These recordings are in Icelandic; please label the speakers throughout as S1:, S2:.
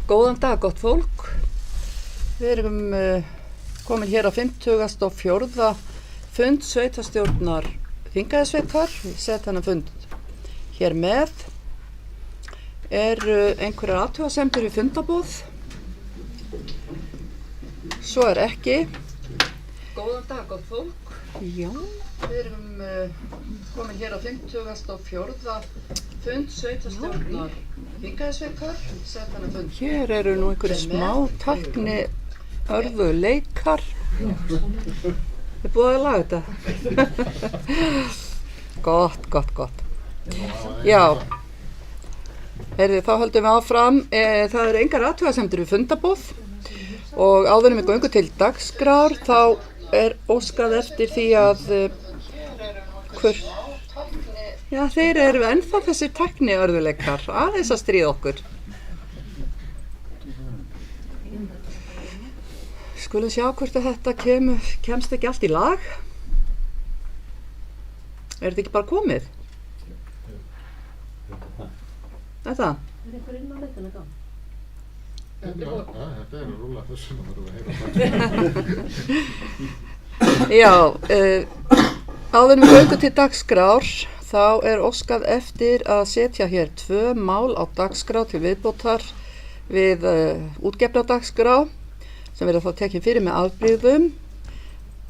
S1: Góðan dag, gott fólk. Við erum komin hér á 54. fund sveitarstjórnar Þingeyjarsveitar. Við setjum þennan fund hér með. Einhverjar athugasemdir við fundaboð? Svo ekki. Góðan dag, gott fólk. Já. Við erum komin hér á 54. fund sveitarstjórnar Þingeyjarsveitar. Setjum þennan fund. Hér nú einhverju smá tækni örðuleikar. Þið búið að laga þetta? Gott. Já. Þá höldum við áfram. Það eru engar athugasemdir við fundaboð og áður en við göngum til dagskrár þá óskað eftir því að Já, þeir eru ennþá þessir tækniörðuleikar aðeins að stríða okkur. Skulum sjá hvort að þetta kemst ekki allt í lag. Þetta ekki bara komið? Þetta?
S2: Einhver inn á netinu þá?
S3: Þetta að rúlla þessum að verða að heyra.
S1: Já, áður en við göngum til dagskrár þá óskað eftir að setja hér 2 mál á dagskrá til viðbótar við útgefna dagskrá sem verða þá tekin fyrir með afbrigðum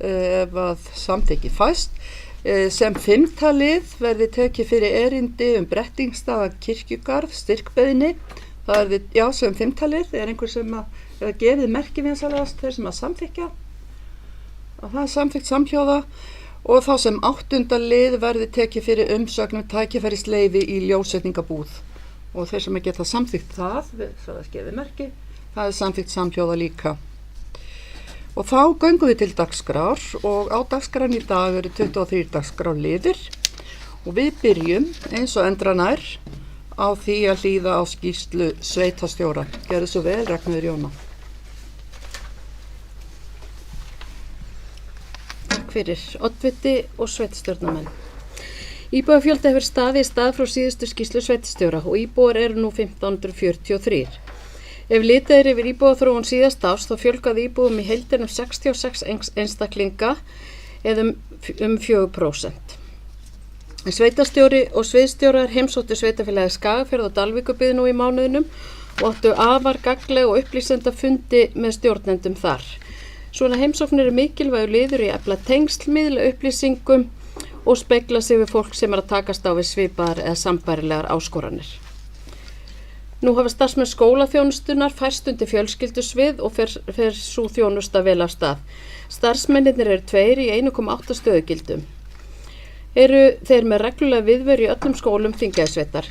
S1: ef að samþykki fæst. Sem 5. lið verði tekið fyrir erindi Brettingsstaða kirkjugarð styrkbeiðni. Það sem 5. lið einhver sem að gefið merki vinsalegast þeir sem að samþykja. Og það samþykkt samhljóða. Og þá sem 8. lið verði tekið fyrir umsögnum tækifærisleyfi í ljósvetningabúð. Og þeir sem geta samþykkt það gefið merki, það samþykkt samhljóða líka. Og þá göngum við til dagskrár og á dagskrán í dag eru 23 dagskrárliðir og við byrjum eins og endranær á því að hlýða á skýrslu sveitarstjóra. Gerðu svo vel, Ragnheiður Jóna.
S2: Takk fyrir, oddviti og sveitarstjórnarmenn. Íbúafjöldi hefur staðið í stað frá síðustu skýrslu sveitarstjóra og íbúar eru nú 1543. Ef litið er yfir íbúaþróun síðast árs þá fjölgaði íbúum í heildinum 66 einstaklinga eða 4%. Sveitarstjóri og sviðsstjórar heimsóttu sveitarfélagið Skagafjörð og Dalvíkurbyggð nú í mánuðinum og áttu afar gagnleg og upplýsenda fundi með stjórnendum þar. Svona heimsóknir mikilvægur liður í að efla tengsl, miðla upplýsingum og spegla sig við fólk sem að takast á við svipaðar eða sambærilegar áskoranir. Nú hafa starfsmenn skólaþjónustunnar færst undir fjölskyldusvið og fer sú þjónusta vel af stað. Starfsmennirnir eru 2 í 1,8 stöðugildum. Eru þeir með reglulega viðveru í öllum skólum Þingeyjarsveitar.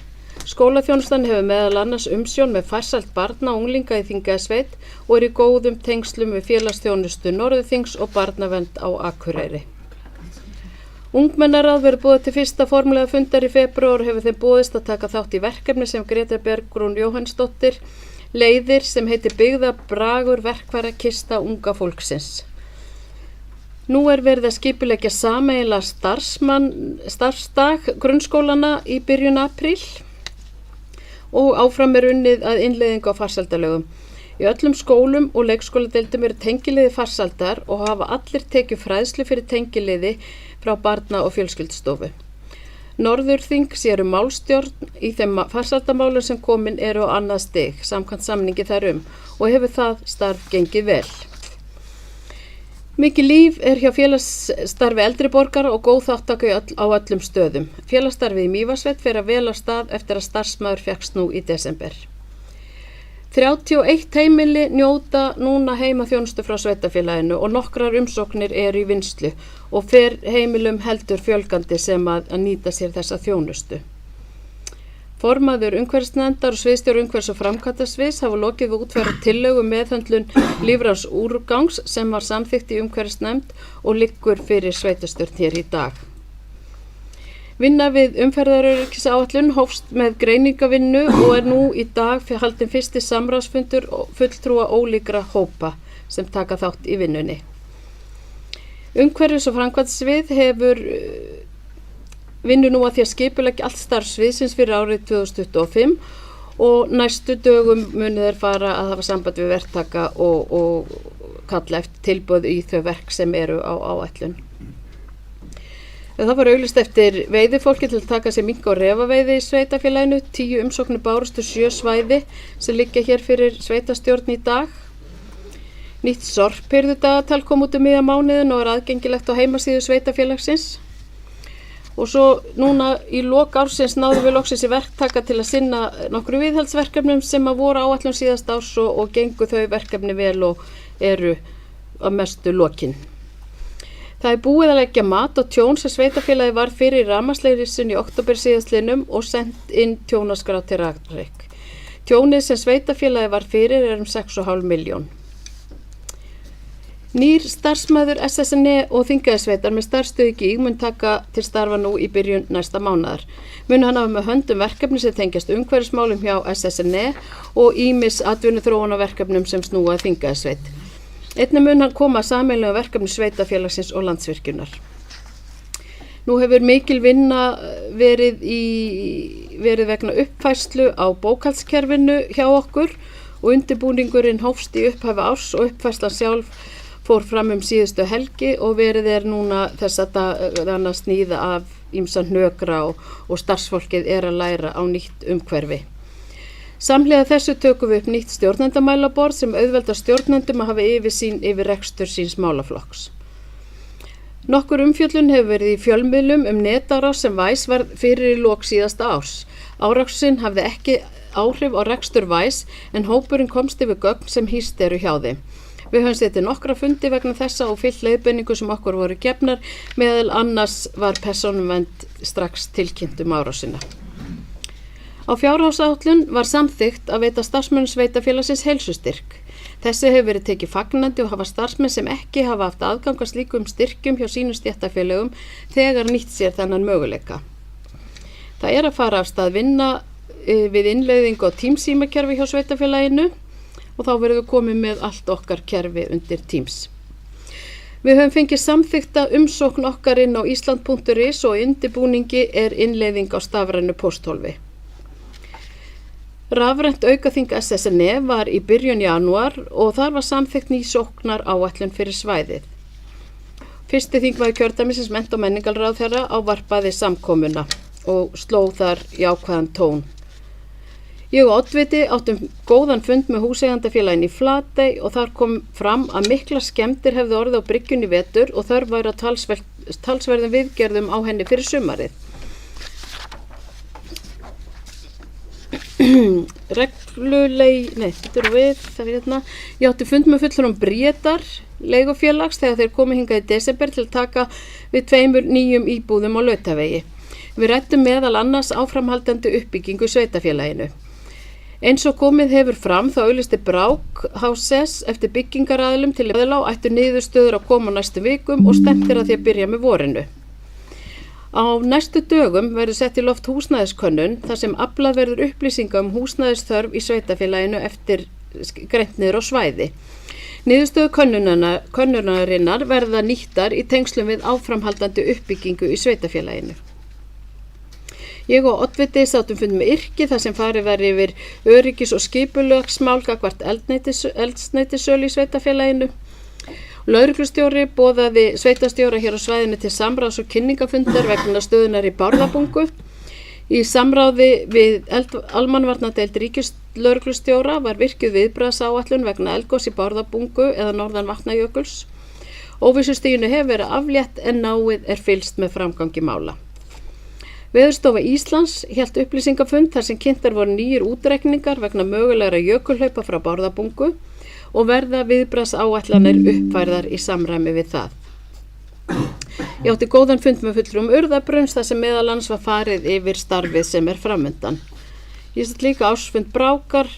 S2: Skólaþjónustan hefur meðal annars umsjón með farsæld barna og unglinga í Þingeyjarsveit og í góðum tengslum við félagsþjónustu Norðurþings og barnavernd á Akureyri. Ungmennaráð verður boðið til fyrsta formulega fundar í febrúar og hefur þeim boðist að taka þátt í verkefni sem Greta Bergrún Jóhannsdóttir leiðir sem heitir Byggðabragur verkfærakista unga fólksins. Nú verið að skipuleggja sameiginlega starfsdag grunnskólana í byrjun apríl og áfram unnið að innleiðingu á farsældarlögum. Í öllum skólum og leikskóladeildum eru tengiliði farsældar og hafa allir tekið fræðslu fyrir tengiliði frá barna- og fjölskyldustofu. Norðurþing sér málstjórn í þeim farsældarmálum sem komin eru á annað stig samkvæmt samningi þar og hefur það starf gengið vel. Mikið líf hjá félagsstarfi eldri borgara og góð þátttaka á öllum stöðum. Félagsstarfið í Mývatnssveit fer vel af stað eftir að starfsmaður fékkst nú í desember. 31 heimili njóta núna heimaþjónustu frá sveitarfélaginu og nokkrar umsóknir eru í vinnslu og fer heimilum heldur fjölgandi sem að nýta sér þessa þjónustu. Formaður umhverfisnefndar og sviðsstjóri umhverfis- og framkvæmdasviðs hafa lokið við útfæra tillögu meðhöndlun lífræns úrgangs sem var samþykkt í umhverfisnefnd og liggur fyrir sveitarstjórn hér í dag. Vinna við umferðaröryggisáætlun hófst með greiningavinnu og nú í dag haldinn fyrsti samráðsfundur fulltrúa ólíkra hópa sem taka þátt í vinnunni. Umhverfis- og framkvæmdasvið hefur vinnur nú að því að skipuleggja allt starf sviðsins fyrir árið 2025 og næstu dögum munu þeir fara að hafa samband við verktaka og kalla eftir tilboð í þau verk sem eru á áætlun. Það var auglýst eftir veiðifólki til að taka sér mink- og refaveiði í sveitafélaginu. 10 umsóknir bárust 7 svæði sem liggja hér fyrir sveitastjórn í dag. Nýtt sorphirðudagatal kom út miðjan mánuðinn og aðgengilegt á heimasíðu sveitafélagsins. Og svo núna í lok ársins náðum við loksins í verktaka til að sinna nokkru viðhaldsverkefnum sem að voru á áætlun síðast árs og gengu þau verkefni vel og eru að mestu lokin. Það er búið að leggja mat og tjón sem sveitafélagi var fyrir rafmagnsleiðslu í október síðastliðnum og sendt inn tjónaskrá til Rarik. Tjónið sem sveitafélagi var fyrir er 6,5 milljón. Nýr starfsmaður SSNE og Þingeyjarsveitar með starfsstöð í Gíg mun taka til starfa nú í byrjun næsta mánaðar. Mun hann hafa með höndum verkefni sem tengjast umhverfismálum hjá SSNE og ýmis atvinnuþróunarverkefnum sem snúa að Þingeyjarsveit. Einnig mun hann koma að sameiginlegu verkefni sveitafélagsins og Landsvirkjunar. Nú hefur mikil vinna verið vegna uppfærslu á bókhaldskerfinu hjá okkur og undirbúningurinn hófst í upphafi árs og uppfærslan sjálf fór fram síðustu helgi og verið er núna þess að sníða af ýmsan hnökra og starfsfólkið er að læra á nýtt umhverfi. Samhliða þessu tökum við upp nýtt stjórnendamælaborð sem auðveldar stjórnendum að hafa yfirsýn yfir rekstur síns málaflokks. Nokkur umfjöllun hefur verið í fjölmiðlum netárás sem Væs var fyrir í lok síðasta árs. Árásin hafði ekki áhrif á rekstur Væs en hópurinn komst yfir gögn sem hýst eru hjá þeim. Við höfum setið nokkra fundi vegna þessa og fyllt leiðbeiningu sem okkur voru gefnar, meðal annars var persónuvernd strax tilkynnt árásina. Á fjárhagsáætlun var samþykkt að veita starfsmönnum sveitafélagsins heilsustyrk. Þessi hefur verið tekið fagnandi og hafa starfsmenn sem ekki hafa haft aðgang að slíkum styrkjum hjá sínum stéttarfélögum þegar nýtt sér þennan möguleika. Það er að fara af stað vinna við innleiðingu á Teams-símakerfi hjá sveitafélaginu og þá verðum við komið með allt okkar kerfi undir Teams. Við höfum fengið samþykkta umsókn okkar inn á island.is og undirbúningi er innleiðing á stafrænu pósthólfi. Rafrænt aukaþing SSNE var í byrjun janúar og þar var samþykkt ný sóknar áætlun fyrir svæðið. Fyrsti þingmaður kjördæmisins mennta- og menningarráðherra ávarpaði samkomuna og sló þar jákvæðan tón. Ég og oddviti áttum góðan fund með húseigandafélaginu í Flatey og þar kom fram að miklar skemmdir hefðu orðið á bryggjunni í vetur og þörf væri á talsverðum viðgerðum á henni fyrir sumarið. Ég átti fund með fulltrúum Bríetar leigufélags þegar þeir komu hingað í desember til að taka við 2 nýjum íbúðum á Lautavegi. Við ræddum meðal annars áframhaldandi uppbyggingu í sveitafélaginu. Eins og komið hefur fram þá auglýsti Brák HSS eftir byggingaraðilum til aðila ættu niðurstöður að koma á næstu vikum og stefnir að því að byrja með vorinu. Á næstu dögum verður sett í loft húsnæðiskönnun þar sem aflað verður upplýsinga húsnæðisþörf í sveitafélaginu eftir greint niður á svæði. Niðurstöður könnunarinnar verða nýttar í tengslum við áframhaldandi uppbyggingu í sveitafélaginu. Ég og oddviti sátum fund með Yrki þar sem farið verið yfir öryggis- og skipulagsmál gagnvart eldsneytissölu í sveitafélaginu. Lögreglustjóri boðaði sveitarstjóra hér á svæðinu til samráðs- og kynningafundar vegna stöðunar í Bárðarbungu. Í samráði við almannavarnadeild ríkislögreglustjóra var virkjuð viðbragðsáætlun vegna eldgoss í Bárðarbungu eða norðan Vatnajökuls. Óvissustiginu hefur verið aflétt en náið er fylgst með framgangi mála. Veðurstofa Íslands hélt upplýsingafund þar sem kynntar voru nýjir útreikningar vegna mögulegra jökulhlaupa frá Bárðarbungu og verða viðbragðsáætlanir uppfærðar í samræmi við það. Ég átti góðan fund með fulltrúum Urðabrunns þar sem meðal annars var farið yfir starfið sem er framundan. Ég sett líka ársfund Brákar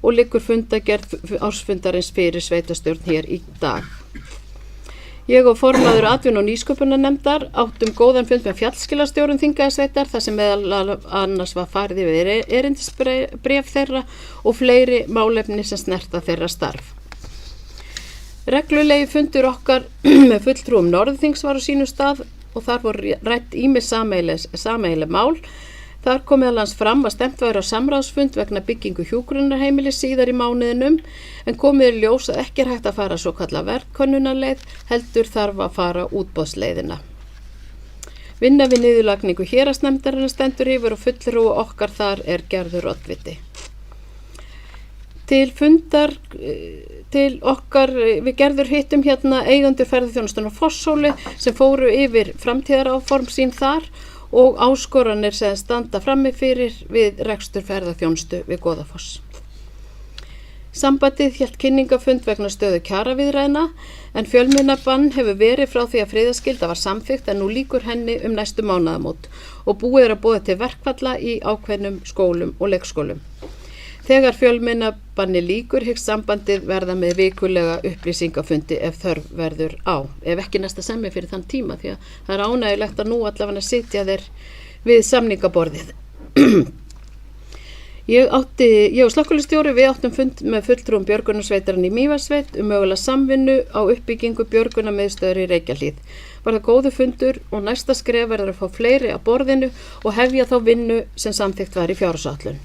S2: og liggur fundagerð ársfundarins fyrir sveitarstjórn hér í dag. Ég og formaður atvinnu- og nýsköpunarnefndar áttum góðan fund með fjallskilastjórun Þingeyjarsveitar þar sem meðal annars var farið yfir erindisbréf þeirra og fleiri málefni sem snerta þeirra starf. Reglulegi fundur okkar með fulltrúum Norðþings var á sínum stað og þar voru rædd ýmis sameiginleg mál Þar kom meðal annars fram að stefnt væri á samráðsfund vegna byggingu hjúkrunarheimili síðar í mánuðinum en komið í ljós að ekki hægt að fara svo kalla verkkönnunarleið heldur þarf að fara útboðsleiðina. Vinna við niðurlagningu héraðsnefndarinnar stendur yfir og fulltrúi okkar þar er Gerður oddviti. Til fundar til okkar við Gerður hittum hérna eigendur ferðaþjónustunnar Fosshóli sem fóru yfir framtíðaráform sín þar og áskoranir sem standa frammi fyrir við rekstur ferðaþjónustu við Goðafoss. Sambandið hélt kynningafund vegna stöðu kjaraviðræðna en fjölmiðlabann hefur verið frá því að friðarskylda var samþykkt en nú lýkur henni næstu mánaðamót og búið að boða til verkfalla í ákveðnum skólum og leikskólum. Þegar fjölmiðlabanni lýkur hyggst sambandið verða með vikulega upplýsingafundi ef þörf verður á, ef ekki næsta semmi fyrir þann tíma því að það er ánægilegt að nú allavega sitja þeir við samningaborðið. Ég og slökkvilistjóri við áttum fund með fulltrúum björgunarsveitarinn í Mývatnssveit mögulega samvinnu á uppbyggingu björgunarmiðstöðvar í Reykjahlíð. Var það góður fundur og næsta skref verður að fá fleiri að borðinu og hefja þá vinnu sem samþykkt var í fjárhagsáætlun.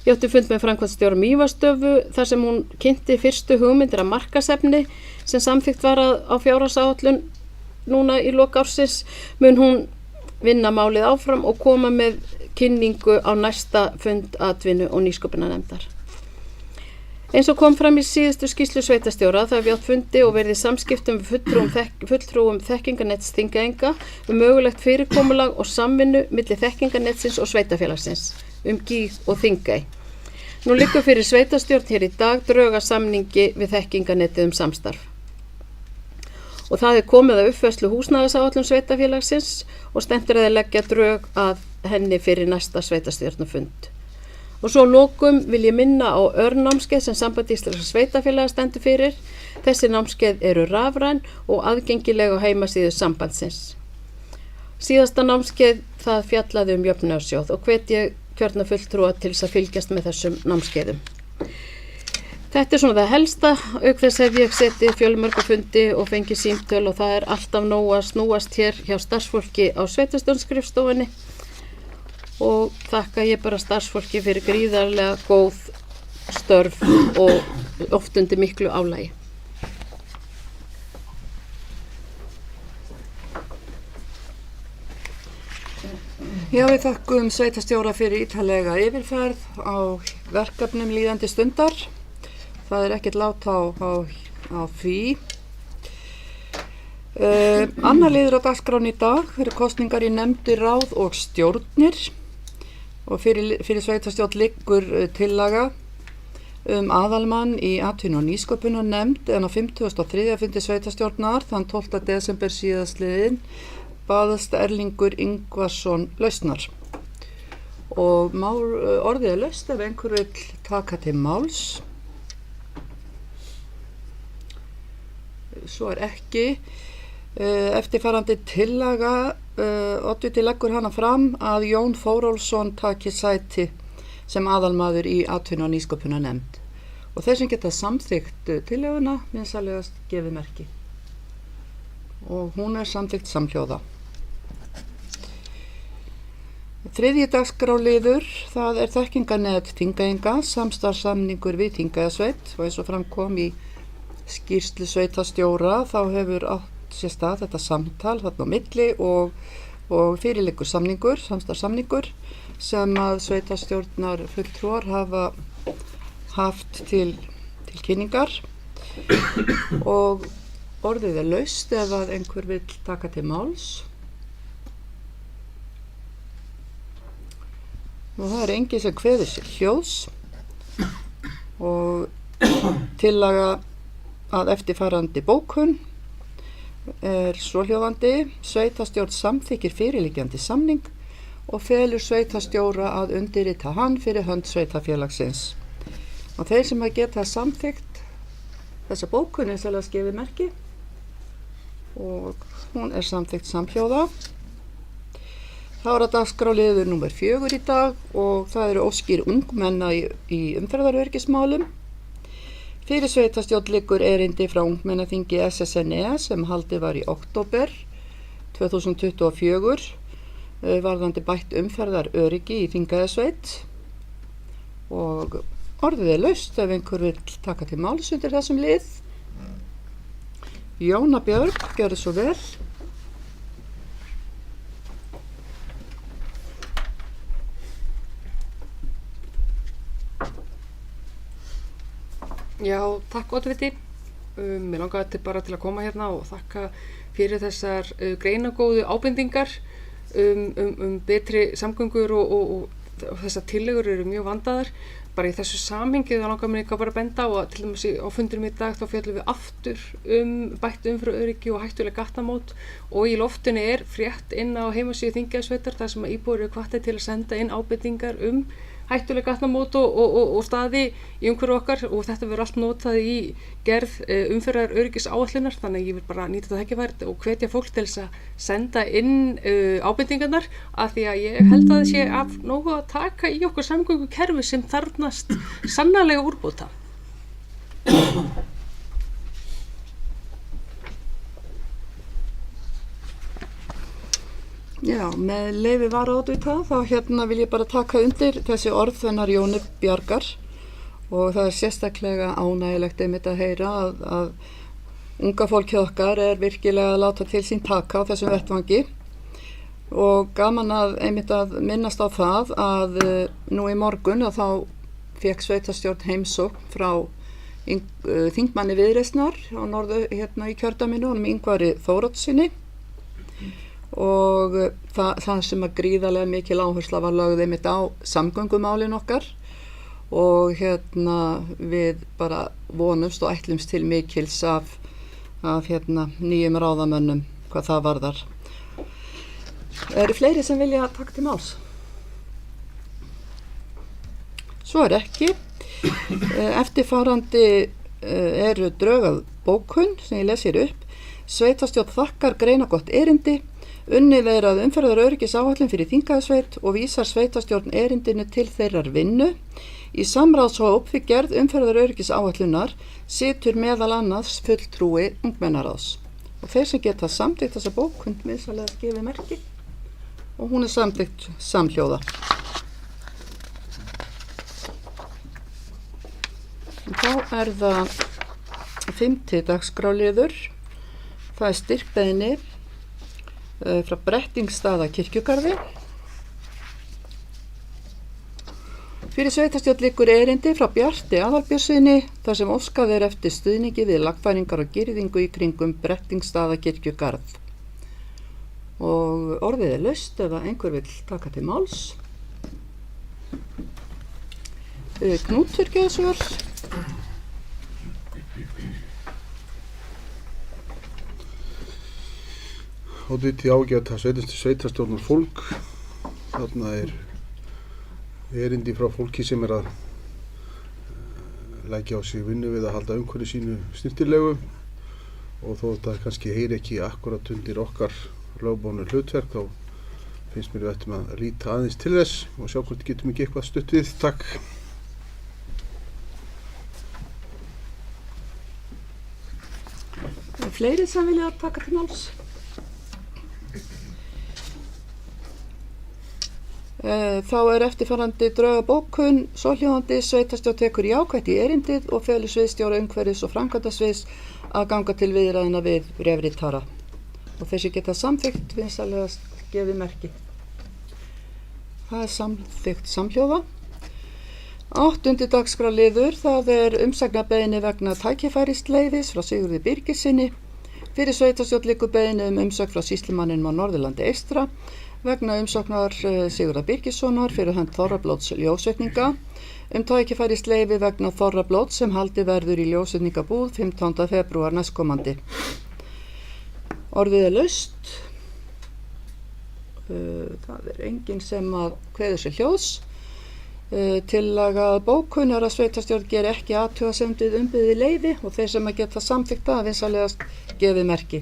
S2: Ég átti fund með framkvæmdastjóra Mývatnsstöðvu þar sem hún kynnti fyrstu hugmyndir af markaðsefni sem samþykkt var á fjárhagsáætlun núna í lok ársins. Mun hún vinna málið áfram og koma með kynningu á næsta fund atvinnu og nýsköpunarnefndar. Eins og kom fram í síðustu skýrslu sveitarstjóra það við átt fundi og verið í samskiptum við fulltrúum þekkinganets Þingeyinga mögulegt fyrirkomulag og samvinnu milli þekkinganetsins og sveitarfélagsins Gíg og Þingey. Nú liggur fyrir sveitarstjórn hér í dag drög að samningi við þekkinganetið samstarf. Og það er komið að uppfærslu húsnæðisáætlun sveitarfélagsins og stefnt er að leggja drög að henni fyrir næsta sveitarstjórnarfund. Og svo lokum vil ég minna á örnámskeið sem Samband íslenskra sveitarfélaga stendur fyrir. Þessi námskeið eru rafræn og aðgengileg á heimasíðu sambandsins. Síðasta námskeið það fjallaði jöfnunarsjóð og hvet ég kjörna fulltrúa til þess að fylgjast með þessum námskeiðum. Þetta er svona það helsta, auk þess hef ég setið fjölmörga fundi og fengið símtöl og það er alltaf nóg að snúast hér hjá starfsfólki á sveitarstjórnarskrifstofunni og þakka ég bara starfsfólki fyrir gríðarlega góð störf og oft undir miklu álagi.
S1: Já, við þakkum sveitarstjóra fyrir ítarlega yfirferð á verkefnum líðandi stundar. Það er ekkert lát á því. Annar liður á dagskránni í dag eru kosningar í nefndir, ráð og stjórnir og fyrir sveitarstjórn liggur tillaga aðalmann í atvinnu- og nýsköpunarnefnd en á 53. fundi sveitarstjórnar þann 12. desember síðastliðinn baðast Erlingur Ingvarsson lausnar og orðið er laust ef einhver vill taka til máls. Svo er ekki. Eftirfarandi tillaga oddviti leggur hana fram að Jón Þórólfsson taki sæti sem aðalmaður í atvinnu- og nýsköpunarnefnd og þeir sem geta samþykkt tillöguna vinsamlegast gefið merki og hún er samþykkt samhljóða. Þriðji dagskrárliður, það er þekkinganet Þingeyinga, samstarfssamningur við Þingeyjasveit og eins og fram kom í skýrslu sveitarstjóra þá hefur átt sér stað þetta samtal þarna á milli og fyrirliggur samningur, samstarfssamningur sem að sveitarstjórnar fulltrúar hafa haft til kynningar og orðið er laust ef að einhver vill taka til máls. Og það er enginn sem kveður sér hljóðs og tillaga að eftirfarandi bókun er svohljóðandi: sveitarstjórn samþykkir fyrirliggjandi samning og felur sveitarstjóra að undirrita hann fyrir hönd sveitarfélagsins. Og þeir sem að geta samþykkt þessa bókun er sérlega skefið merki og hún er samþykkt samhljóða. Þá er að dagskrárliður númer 4 í dag og það eru óskir ungmenna í umferðaröryggismálum. Fyrir sveitarstjórn liggur erindi frá ungmennaþingi SSNE sem haldið var í október 2024 varðandi bætt umferðar öryggi í Þingeyjarsveit og orðið er laust ef einhver vill taka til máls undir þessum lið. Jóna Björg, gjörðu svo vel.
S4: Já, takk Oddviti. Mér langaði bara til að koma hérna og þakka fyrir þessar greinagóðu ábendingar betri samgöngur og þessar tillögur eru mjög vandaðar. Bara í þessu samhengi þá langar mér líka bara að benda á að til dæmis á fundinum í dag þá fjöllum við aftur bætt umferð öryggi og hættuleg gatnamót og í loftinu er frétt inn á heimasíðu Þingeyjarsveitar þar sem íbúar eru hvattir til að senda inn ábendingar hættuleg gatnamót og staði í umhverju okkar og þetta verður allt notað í gerð umferðar öryggisáætlunar, þannig að ég vil bara nýta þetta tækifærið og hvetja fólk til þess að senda inn ábendingarnar af því að ég held að það sé af nógu að taka í okkur samgöngukerfi sem þarfnast sannarlega úrbóta.
S1: Já, með leyfi varaoddvita þá vil ég bara taka undir þessi orð hennar Jónu Bjargar og það er sérstaklega ánægilegt einmitt að heyra að unga fólkið okkar er virkilega að láta til sín taka á þessum vettvangi og gaman að einmitt að minnast á það að nú í morgun að þá fékk sveitarstjórn heimsókn frá þingmanni Viðreisnar á norðu í kjördæminu, honum Ingvari Þóroddssyni og það sem að gríðarlega mikil áhersla var lögð einmitt á samgöngumálin okkar og við bara vonumst og ætlumst til mikils af nýjum ráðamönnum hvað það varðar. Eru fleiri sem vilja taka til máls? Svo er ekki. Eftirfarandi eru drög að bókun sem ég les hér upp. Sveitarstjórn þakkar greinagott erindi. Unnið er að umferðar öryggisáætlun fyrir Þingeyjarsveit og vísar sveitarstjórn erindinu til þeirrar vinnu. Í samráðshóp við gerð umferðar öryggisáætlunar situr meðal annars fulltrúi ungmennaráðs. Og þeir sem geta samþykkt þessa bókun vinsamlega gefið merki og hún er samþykkt samhljóða. Þá er það 5. dagskrárliður. Það er styrkbeiðni frá Brettingsstaða kirkjugarði. Fyrir sveitarstjórn liggur erindi frá Bjarti Aðalbjörnssyni þar sem óskað er eftir stuðningi við lagfæringar og girðingu í kringum Brettingsstaða kirkjugarð. Og orðið er laust ef einhver vill taka til máls. Knútur, gjörðu svo vel.
S5: Oddviti ágætt að sveitarstjórnar fólk. Þarna er erindi frá fólki sem er að leggja á sig vinnu við að halda umhverfi sínu snyrtilegu og þó þetta kannski heyri ekki akkurat undir okkar lögbónu hlutverk þá finnst mér við ættum að líta aðeins til þess og sjá hvort getum ekki eitthvað stutt við. Takk.
S1: Fleiri sem vilja taka til máls? Þá er eftirfarandi drög að bókun svohljóðandi: sveitarstjórn tekur jákvætt í erindið og felur sviðsstjóra umhverfis og framkvæmdasviðs að ganga til viðræðna við bréfritara. Og þessi geta samþykkt vinsamlega gefið merki. Það er samþykkt samhljóða. 8. dagskrárliður, það er umsagnarbeiðni vegna tækifærisleyfis frá Sigurði Birgissyni. Fyrir sveitarstjórn liggur beiðni umsögn frá sýslumanninum á Norðurlandi eystra vegna umsóknar Sigurðar Birgissonar fyrir hönd Þorrablóts ljósvetninga tækifærisleyfi vegna Þorrablóts sem haldið verður í ljósvetningabúð 15. febrúar næstkomandi. Orðið er laust. Það er enginn sem að kveður sér hljóðs. Tillaga að bókun er að sveitarstjórn geri ekki athugasemd við umbeðið leyfi og þeir sem að geta samþykkt það vinsamlegast gefið merki.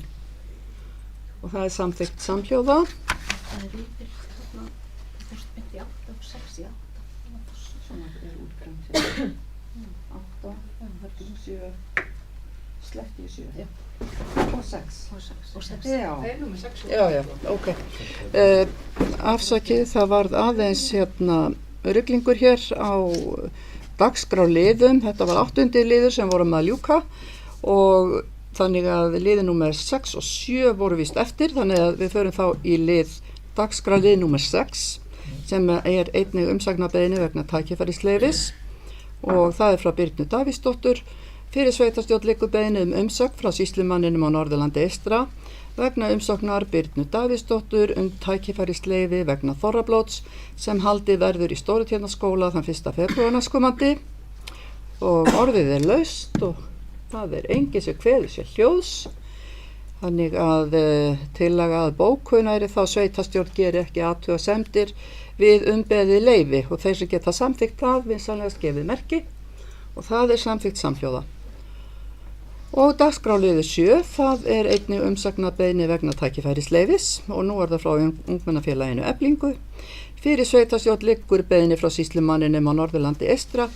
S1: Og það er samþykkt samhljóða.
S6: Það er yfir þarna 1.8 og 6 í 8. Svona er útgang 8, 7,
S1: sleppti ég 7.
S2: Já.
S1: Og 6.
S6: Og sex.
S1: Já.
S4: Það er nummer 6.
S1: Já, ok. Afsakið, það varð aðeins ruglingur hér á dagskrárliðum. Þetta var 8. liður sem vorum að ljúka og þannig að liði númer 6 og 7 voru víst eftir, þannig að við förum þá í lið dagskrárlið númer 6 sem er einnig umsagnarbeiðni vegna tækifærisleyfis og það er frá Birnu Davíðsdóttur. Fyrir sveitarstjórn liggur beiðni umsögn frá sýslumanninum á Norðurlandi eystra vegna umsóknar Birnu Davíðsdóttur tækifærisleyfi vegna þorrablóts sem haldið verður í Stórutjarnaskóla þann 1. febrúar næstkomandi og orðið er laust og það er enginn sem kveður sér hljóðs. Þannig að tillaga að bókunæri þá sveitarstjórn gerir ekki athugasemdir við umbeðið leyfi og þeir sem geta samþykkt það vinsamlegast gefið merki og það er samþykkt samhljóða. Og dagskrárliður 7, það er einnig umsagnarbeiðni vegna tækifærisleyfis og nú er það frá Ungmennafélaginu Eflingu. Fyrir sveitarstjórn liggur beiðni frá sýslumanninum á Norðurlandi eystra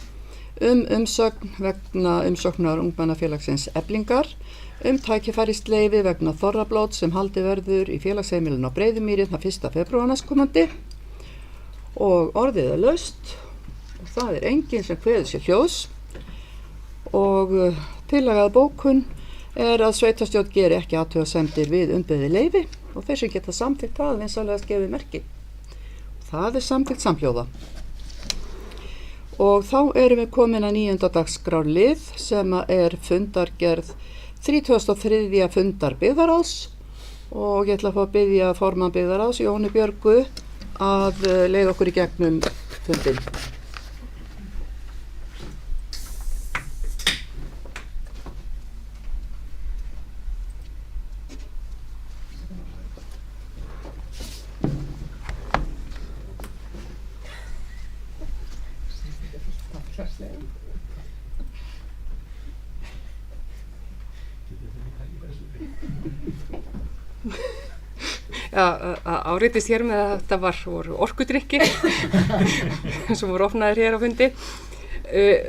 S1: umsögn vegna umsóknar Ungmennafélagsins Eflingar tækifærisleyfi vegna þorrablót sem haldið verður í félagsheimilinu á Breiðumýri þann 1. febrúar næstkomandi og orðið er laust og það er enginn sem kveður sér hljóðs og tillagað bókun er að sveitarstjórn geri ekki athugasemdir við umbeðið leyfi og þeir sem geta samþykkt það vinsamlegast gefið merki. Það er samþykkt samhljóða. Og þá erum við komin að 9. dagskrárlið sem er fundargerð 33. fundar byggðaráðs og ég ætla að fá að biðja formann byggðaráðs Jónu Björgu að leiða okkur í gegnum fundinn.
S4: Áritist hér með að þetta voru orkudrykkir sem voru opnaðir hér á fundi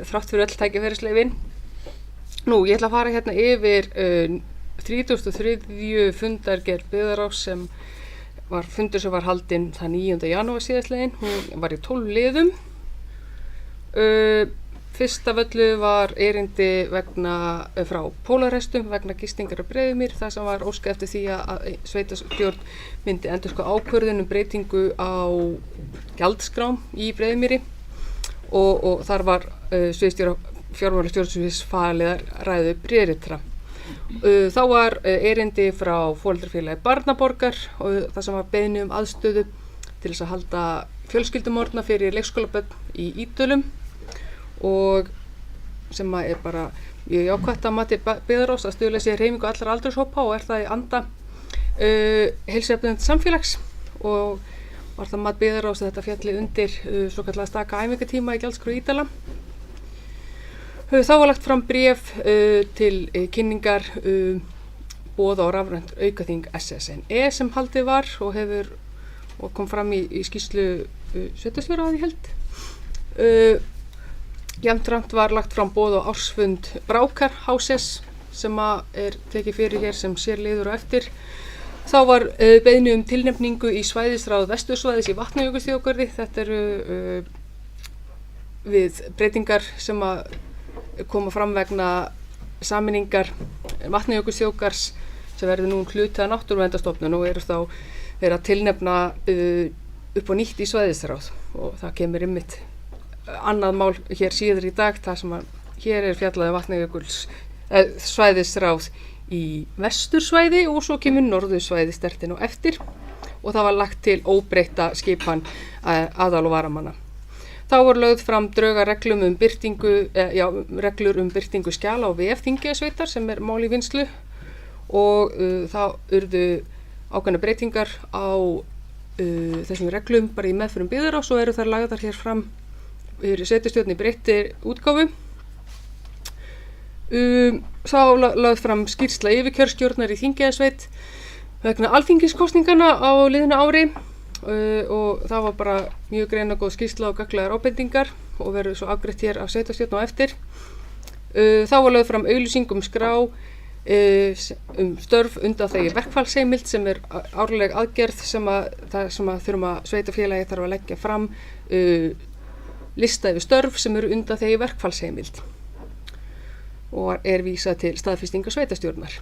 S4: þrátt fyrir öll tækifærisleyfin. Nú, ég ætla að fara hérna yfir 33. fundargerð byggðaráðs sem var fundur sem var haldinn þann 9. janúar síðastliðinn. Hún var í 12 liðum. Fyrst af öllu var erindi frá Pólarhestum vegna gistingar á Breiðumýri, það sem var óskað eftir því að sveitarstjórn myndi endurskoða ákvörðun breytingu á gjaldskrám í Breiðumýri og þar var sviðsstjóra fjármálastjórnsins falið að ræðu bréfritra. Þá var erindi frá Foreldrafélagi Barnaborgar og það sem var beiðni aðstöðu til þess að halda fjölskyldumorgna fyrir leikskólabörn í Ídölum og sem er bara mjög jákvætt að mati byggðaráðs að stuðla sér hreyfingu allra aldurshópa og er það í anda heilsueflandi samfélags og var það mat byggðaráðs að þetta fjalli undir svokallaða staka æfingatíma í gjaldskrá Ídala. Þá var lagt fram bréf til kynningar boð á rafrænt aukaþing SSNE sem haldið var og kom fram í skýrslu sveitarstjóra að ég held. Jafnframt var lagt fram boð á ársfund Brákar HSS sem er tekið fyrir hér sem sér liður á eftir. Þá var beiðni tilnefningu í svæðisráð Vestursvæðis í Vatnajökulsþjóðgarði. Þetta eru við breytingar sem koma fram vegna sameiningar Vatnajökulsþjóðgarðs sem verður nú hluti af Náttúruverndarstofnun og eru þá verið að tilnefna upp á nýtt í svæðisráð og það kemur einmitt annað mál hér síður í dag þar sem hér er fjallaði Vatnajökuls svæðisráð í vestursvæði og svo kemur norðursvæði stertin og eftir og það var lagt til óbreytta skipan aðal- og varamanna. Þá voru lögð fram drög að reglur um birtingu skjala á VF Þingeyjarsveitar sem er mál í vinnslu og þá urðu ákveðnar breytingar á þessum reglum bara í meðförum byggðaráðs og eru þær lagðar hér fram yfir sveitarstjórn í breyttri útgáfu. Þá lagði fram skýrsla yfirkjörstjórnar í Þingeyjarsveit vegna alþingiskosningana á liðnu ári og það var bara mjög greinagóð skýrsla og gagnlegar ábendingar og verður svo afgreitt hér af sveitarstjórn á eftir. Þá var lögð fram auglýsing skrá störf undanþegið verkfallsheimild sem árleg aðgerð sem þurfum að sveitarfélagi þarf að leggja fram lista yfir störf sem eru undanþegið verkfallsheimild og vísað til staðfestingar sveitarstjórnar.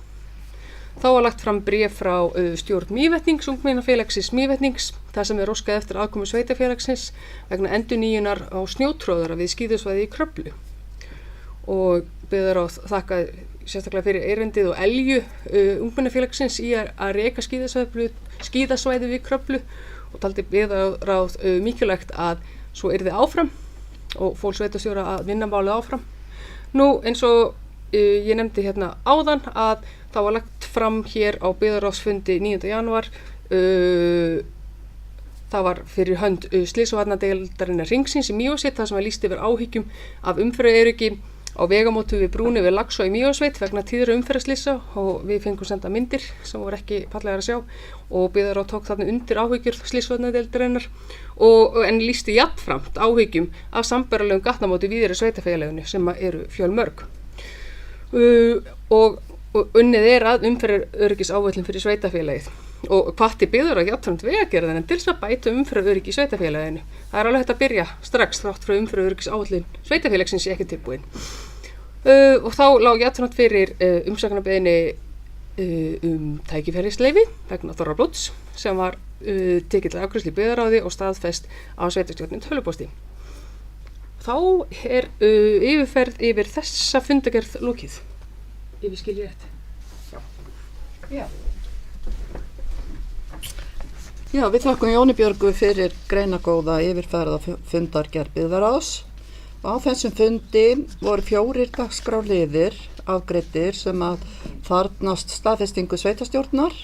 S4: Þá var lagt fram bréf frá stjórn Mývetnings, ungmennafélagsins Mývetnings, þar sem óskað eftir aðkomu sveitarfélagsins vegna endurnýjunar á snjótróðara við skíðasvæði í Kröflu og biður á þakka sérstaklega fyrir erindið og elju ungmennafélagsins í að reka skíðasvæði við Kröflu og taldi biðaráð mikilvægt að svo yrði áfram og fól sveitarstjóra að vinna málið áfram. Nú eins og ég nefndi hérna áðan að það var lagt fram hér á biðaráðsfundi 9. janúar það var fyrir hönd slysavarnadeildarinnar Hringsins í Mývatnssveit þar sem var lýst yfir áhyggjum af umferðaröryggi á vegamótu við brúni við Laxá í Mývatnssveit vegna tíðra umferðarslysa og við fengum senda myndir sem voru ekki fallegar að sjá og biðaráð tók þarna undir áhyggjur slysavarnadeildarinnar en lýsti jafnframt áhyggjum af sambærilegum gatnamóti víðar í sveitarfélaginu sem eru fjölmörg og unnið að umferðaröryggisáætlun fyrir sveitarfélagið og hvatti biðaráð jafnframt Vegagerðarinnar til þess að bæta umferðaröryggi í sveitarfélaginu. Það alveg hægt að byrja strax þrátt frá umferðaröryggisáætlun sveitarfélagsins sé ekki tilbúin. Og þá lá jafnframt fyrir umsagnarbeiðni tækifærisleyfi vegna þorrablóts sem var tekið til afgreiðslu í biðaráði og staðfest á sveitarstjórnin tölvupósti. Þá yfirferð yfir þessa fundargerð lokið. Ef ég skil rétt. Já.
S1: Já, við þakkum Jóni Björgu fyrir greinagóða yfirferð af fundargerð biðaráðs. Á þessum fundi voru 4 dagskrárliðir afgreiddir sem að þarfnast staðfestingu sveitarstjórnar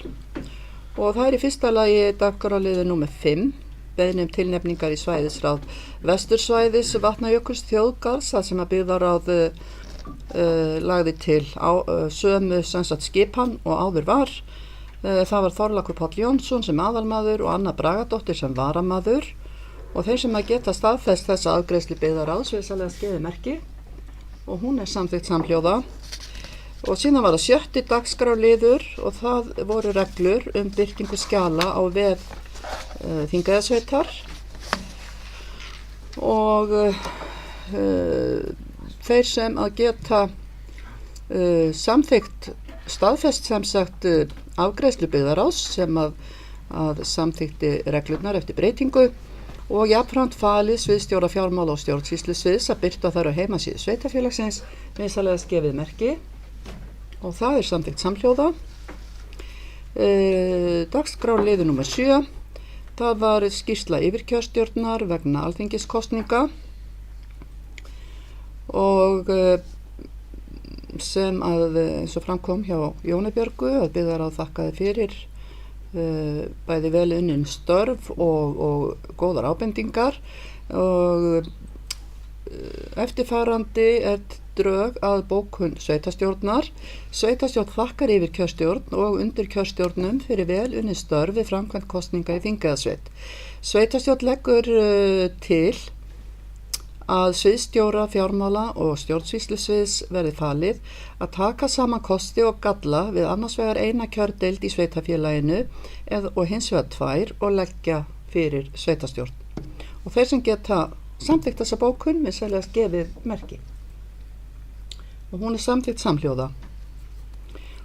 S1: og það í fyrsta lagi dagskrárliður númer 5, beiðni tilnefningar í svæðisráð Vestursvæðis Vatnajökuls þjóðgarðs þar sem að biðaráð lagði til sömu skipan og áður var. Það var Þorlákur Páll Jónsson sem aðalmaður og Anna Bragadóttir sem varamaður og þeir sem að geta staðfest þessa afgreiðslu biðaráðs vinsamlega skeiði merki og hún samþykkt samhljóða. Og síðan var það 7. dagskrárliður og það voru reglur birtingu skjala á vef Þingeyjarsveitar og þeir sem að geta samþykkt staðfest sem sagt afgreiðslu biðaráðs sem að samþykti reglurnar eftir breytingu og jafnframt falið sviðsstjóra fjármála og stjórnsýslusviðs að birta þar á heimasíðu sveitarfélagsins vinsamlega skefið merki og það samþykkt samhljóða. Dagskrárliður númer 7, það var skýrsla yfirkjörstjórnar vegna alþingiskosninga og sem að eins og framkom hjá Jóni Björgu að biðaráð þakkaði fyrir bæði vel unnin störf og góðar ábendingar og eftirfarandi drög að bókun sveitarstjórnar. Sveitarstjórn þakkar yfir kjörstjórn og undir kjörstjórnum fyrir vel unnin störf við framkvæmd kosninga í Þingeyjarsveit. Sveitarstjórn leggur til að sviðsstjóra fjármála og stjórnsýslusviðs verði falið að taka saman kosti og galla við annars vegar eina kjördeild í sveitarfélaginu og hins vegar 2 og leggja fyrir sveitarstjórn. Og þeir sem geta samþykkt þessa bókun vinsamlega gefið merki. Og hún samþykkt samhljóða.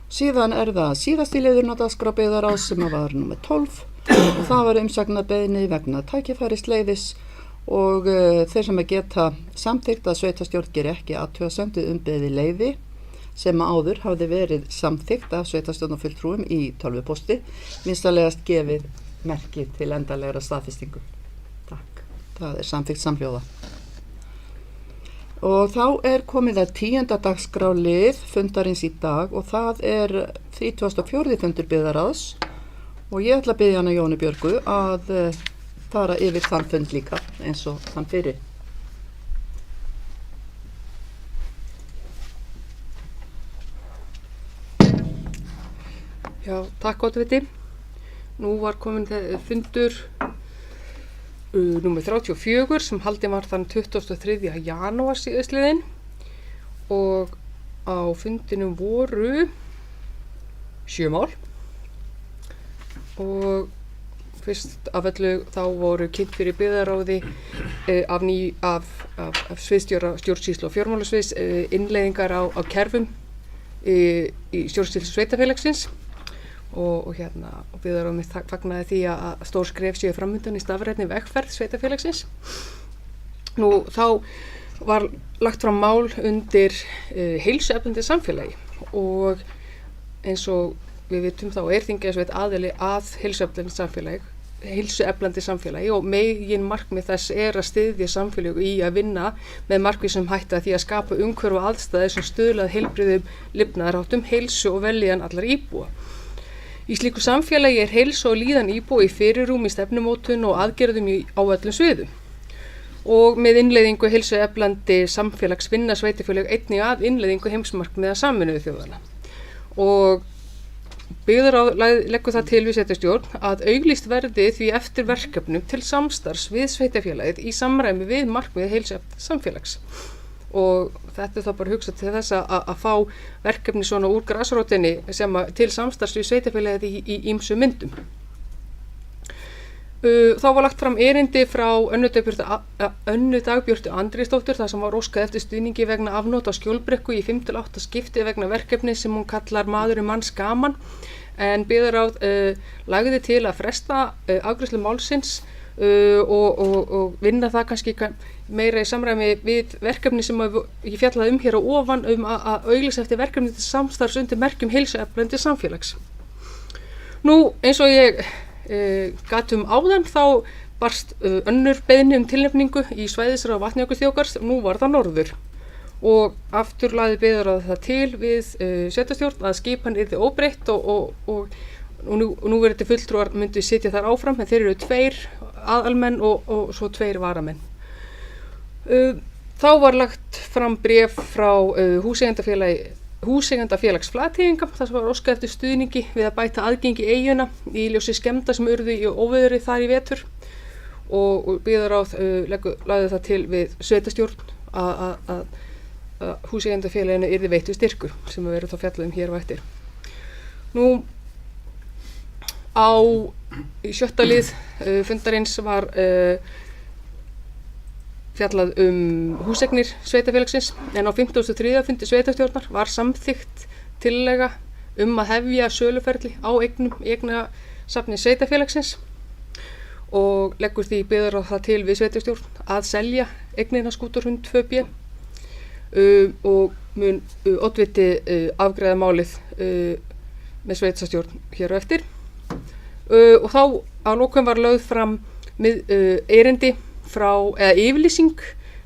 S1: Síðan það síðasti liðurinn á dagskrá biðaráðs sem var númer 12 og það var umsagnarbeiðni vegna tækifærisleyfis og þeir sem að geta samþykkt að sveitarstjórn geri ekki athugasemd beðið leyfi sem áður hafði verið samþykkt af sveitarstjórnarfulltrúum í tölvupósti vinsamlegast gefið merki til endanlegra staðfestingu. Takk. Það samþykkt samhljóða. Og þá komið að 10. dagskrárlið fundarins í dag og það 34. fundur biðaráðs og ég ætla að biðja hana Jóni Björgu að fara yfir þann fund líka eins og þann fyrir.
S4: Já, takk Oddviti. Nú var komin fundur númer 34 sem haldinn var þann 23. janúar síðastliðinn og á fundinum voru 7 mál og fyrst af öllu þá voru kynnt fyrir byggðaráði af sviðsstjóra stjórnsýslu og fjármálasviðs innleiðingar á kerfum í stjórnsýslu sveitarfélagsins og byggðaráði fagnaði því að stór skref séu framundan í stafrænni vegferð sveitarfélagsins. Nú þá var lagt fram mál undir heilsueflandi samfélagi og eins og við vitum þá þingeyjasveit aðili að heilsueflandi samfélagi og megin markmið þess að styðja samfélög í að vinna með markvísum hætti að því að skapa umhverfi og aðstæður sem stuðla að heilbrigðum lifnaðarháttum, heilsu og vellíðan allra íbúa. Í slíku samfélagi heilsu og líðan íbúa í fyrirrúmi, stefnumótun og aðgerðum á öllum sviðum. Og með innleiðingu heilsueflandi samfélags vinna sveitarfélög einnig að innleiðingu heimsmarkmiða Sameinuðu þjóðanna. Og byggðaráð leggur það til við sveitarstjórn að auglýst verði því eftir verkefnum til samstarfs við sveitarfélagið í samræmi við markmið heilsueflandi samfélags. Og þetta þá bara hugsa til þess að fá verkefni svona úr grasrótinni sem til samstarfs við sveitarfélagið í ýmsum myndum. Þá var lagt fram erindi frá Önnu Dagbjörtu Andrésdóttur þar sem var óskað eftir stuðningi vegna afnota á Skjólbrekku í 5-8 skipti vegna verkefni sem hún kallar Maður manns gaman en byggðaráð lagði til að fresta afgreiðslu málsins og vinna það kannski meira í samræmi við verkefni sem ég fjallaði hér á ofan að auglýsa eftir verkefni til samstarfs undir merkjum heilsueflandi samfélags. Nú eins og ég gat áðan þá barst önnur beiðni tilnefningu í svæðisráð Vatnajökulsþjóðgarðs, nú var það norður og aftur lagði byggðaráð það til við sveitarstjórn að skipan yrði óbreytt og nú verður fulltrúar myndu sitja þar áfram en þeir eru 2 aðalmenn og svo 2 varamenn. Þá var lagt fram bréf frá húseigendafélags Flateyinga þar sem var óskað eftir stuðningi við að bæta aðgengi í eyjuna í ljósi skemmda sem urðu í óveðri þar í vetur og byggðaráð lagði það til við sveitarstjórn að húseigendafélaginu yrði veittur styrkur sem við verðum þá fjallað hér á eftir. Nú í 7. lið fundarins var fjallað húseignir sveitarfélagsins en á 53. fundi sveitarstjórnar var samþykkt tillaga að hefja söluferli á eignasafni sveitarfélagsins og leggur því byggðaráð það til við sveitarstjórn að selja eignina Skúturhund 2B og mun oddviti afgreiða málið með sveitarstjórn hér á eftir og þá að lokum var lögð fram erindi yfirlýsing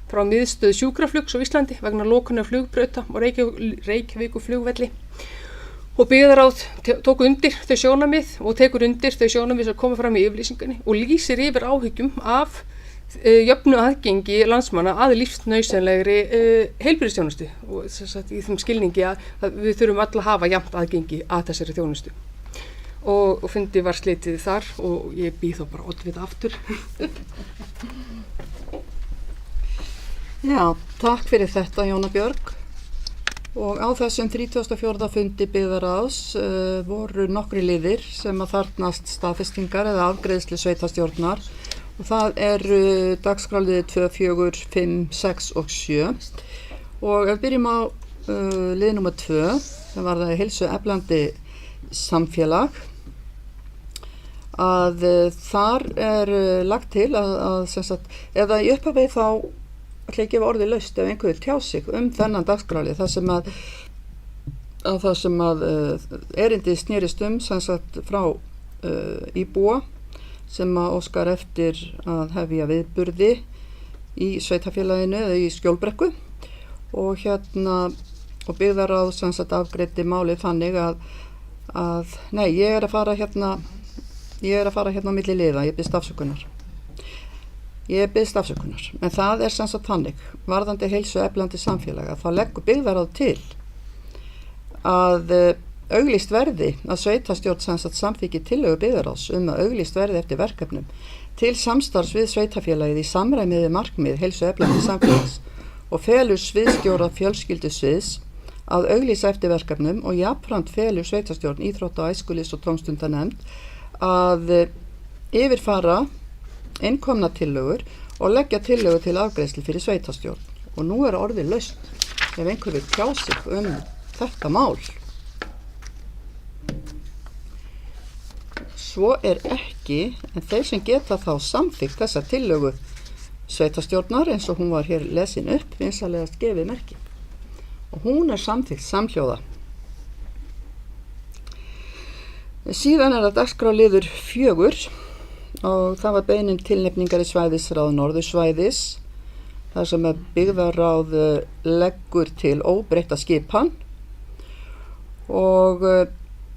S4: frá miðstöð sjúkraflugs á Íslandi vegna lokunar flugbrauta og Reykjavíkurflugvelli og byggðaráð tók undir þau sjónarmið og tekur undir þau sjónarmið sem koma fram í yfirlýsingunni og lýsir yfir áhyggjum af jöfnu aðgengi landsmanna að lífsnauðsynlegri heilbrigðisþjónustu og í þeim skilningi að við þurfum öll að hafa jafnt aðgengi að þessari þjónustu og fundi var slitið þar og ég býð þá bara oddvita aftur.
S1: Já, takk fyrir þetta Jóna Björg og á þessum 34. fundi byggðaráðs voru nokkri liðir sem að þarfnast staðfestingar eða afgreiðslu sveitarstjórnar og það eru dagskrárliðir 2, 4, 5, 6 og 7 og ef við byrjum á lið nummer 2 sem var það heilsueflandi samfélag að þar lagt til að sem sagt, eða í upphafi þá ætla ég að gefa orðið laust ef einhver tjá sig þennan dagskrárlið það sem að erindið snerist sem sagt frá íbúa sem að óskar eftir að hefja viðburði í sveitarfélaginu eða í Skjólbrekku og og byggðaráð sem sagt afgreiddi málið þannig að nei, ég er að fara hérna á milli liða, ég biðst afsökunar en það sem sagt þannig varðandi heilsueflandi samfélaga þá leggur byggðaráð til að auglýst verði að sveitarstjórn sem sagt samþykki tillögu byggðaráðs að auglýst verði eftir verkefnum til samstarfs við sveitarfélagið í samræmi við markmið heilsueflandi samfélags og felur sviðsstjóra fjölskyldusviðs að auglýsa eftir verkefnum og jafnframt felur sveitarstjórn íþrótta- og æskulýðs- og tómstundanefnd að yfirfara innkomna tillögur og leggja tillögur til afgreiðslu fyrir sveitarstjórn. Og nú er orðið laust ef einhver vil tjá sig þetta mál. Svo er ekki, en þeir sem geta þá samþykkt þessa tillögu sveitarstjórnar eins og hún var hér lesin upp, vinsamlegast gefið merki. Og hún er samþykkt samhljóða. Síðan er það dagskrárliður 4 og það var beiðni tilnefningar í svæðisráð norðursvæðis þar sem að byggðarráð leggur til óbreytta skipan og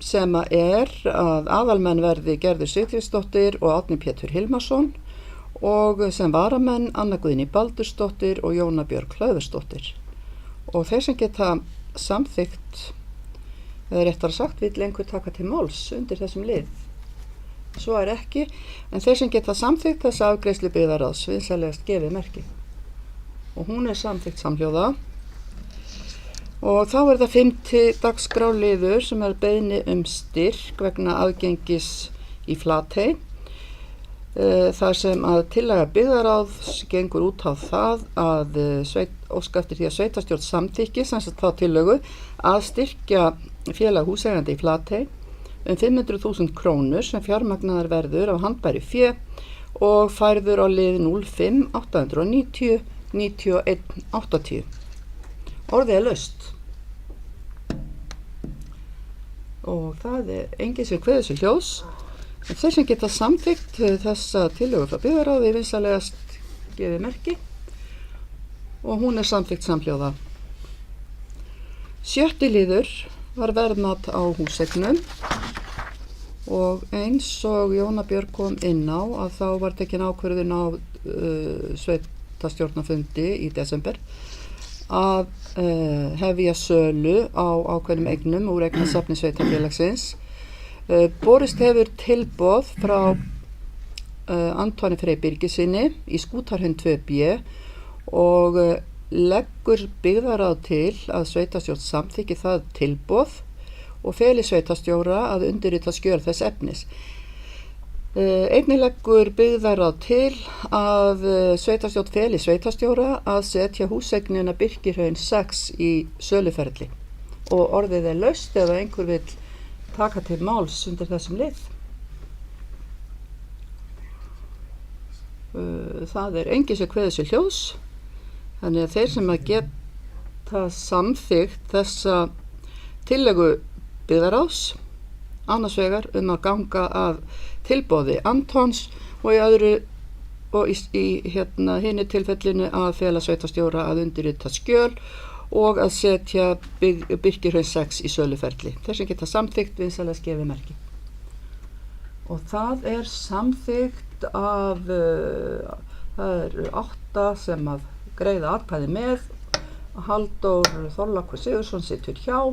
S1: sem að aðalmenn verði Gerður Sigfríðsdóttir og Árni Pétur Hilmarsson og sem varamenn Anna Guðný Baldursdóttir og Jóna Björg Hlöðversdóttir. Og þeir sem geta samþykkt, eða réttar sagt, vill einhver taka til máls undir þessum lið. Svo er ekki, en þeir sem geta samþykkt þessa afgreiðslu byggðarráðs vinsamlegast gefið merki. Og hún er samþykkt samhljóða. Og þá er það 5. dagskrárliður sem er beiðni styrk vegna aðgengis í Flatey. Þar sem að tillaga byggðarráðs gengur út á það að óska eftir því að sveitarstjórn samþykki samsagt þá tillögu að styrkja félag húseigenda í Flatey 500.000 krónur sem fjármagnaðar verður af handbæri fé og færður á lið 05 890 91 80. Orðið er laust. Og það er enginn sem kveður sig hljóðs. En þeir sem geta samþykkt þessa tillögu frá byggðarráði vinsamlegast gefið merki og hún er samþykkt samhljóða. 7. liður var verðmat á húseignum og eins og Jóna Björg kom inn á að þá var tekin ákvörðun á sveitarstjórnarfundi í desember að hefja sölu á ákveðnum eignum úr eignasafni sveitarfélagsins. Borist hefur tilboð frá Antoni Frey Birgissyni í Skútarhund 2B og leggur byggðarráð til að sveitarstjórn samþykki það tilboð og feli sveitarstjóra að undirrita skjöl þess efnis. Einnig leggur byggðarráð til að sveitarstjórn feli sveitarstjóra að setja húseignina Birkihraun 6 í söluferli og orðið er laust ef einhver vill taka til máls undir þessum lið. Það er enginn sem kveður sig hljóðs, þannig að þeir sem að geta samþykkt þessa tillögu byggðarráðs annars vegar að ganga að tilboði Antons og í öðru og í hinu tilfellinu að fela sveitarstjóra að undirrita skjöl og að setja Birkihraun 6 í söluferli. Þeir sem geta samþykkt vinsamlegast gefið merki. Og það er samþykkt af, það eru 8 sem að greiða atkvæði með. Halldór Þorlákur Sigurðsson situr hjá.